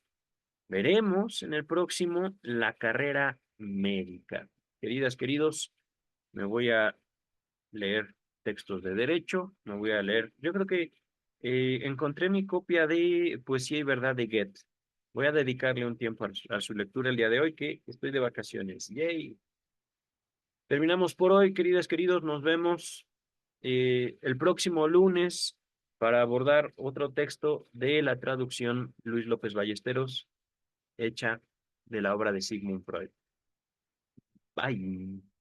Veremos en el próximo la carrera médica. Queridas, queridos, me voy a leer textos de derecho, me voy a leer, yo creo que encontré mi copia de Poesía y Verdad de Goethe. Voy a dedicarle un tiempo a su lectura el día de hoy, que estoy de vacaciones. ¡Yay! Terminamos por hoy, queridas, queridos, nos vemos el próximo lunes para abordar otro texto de la traducción Luis López Ballesteros, hecha de la obra de Sigmund Freud. Bye.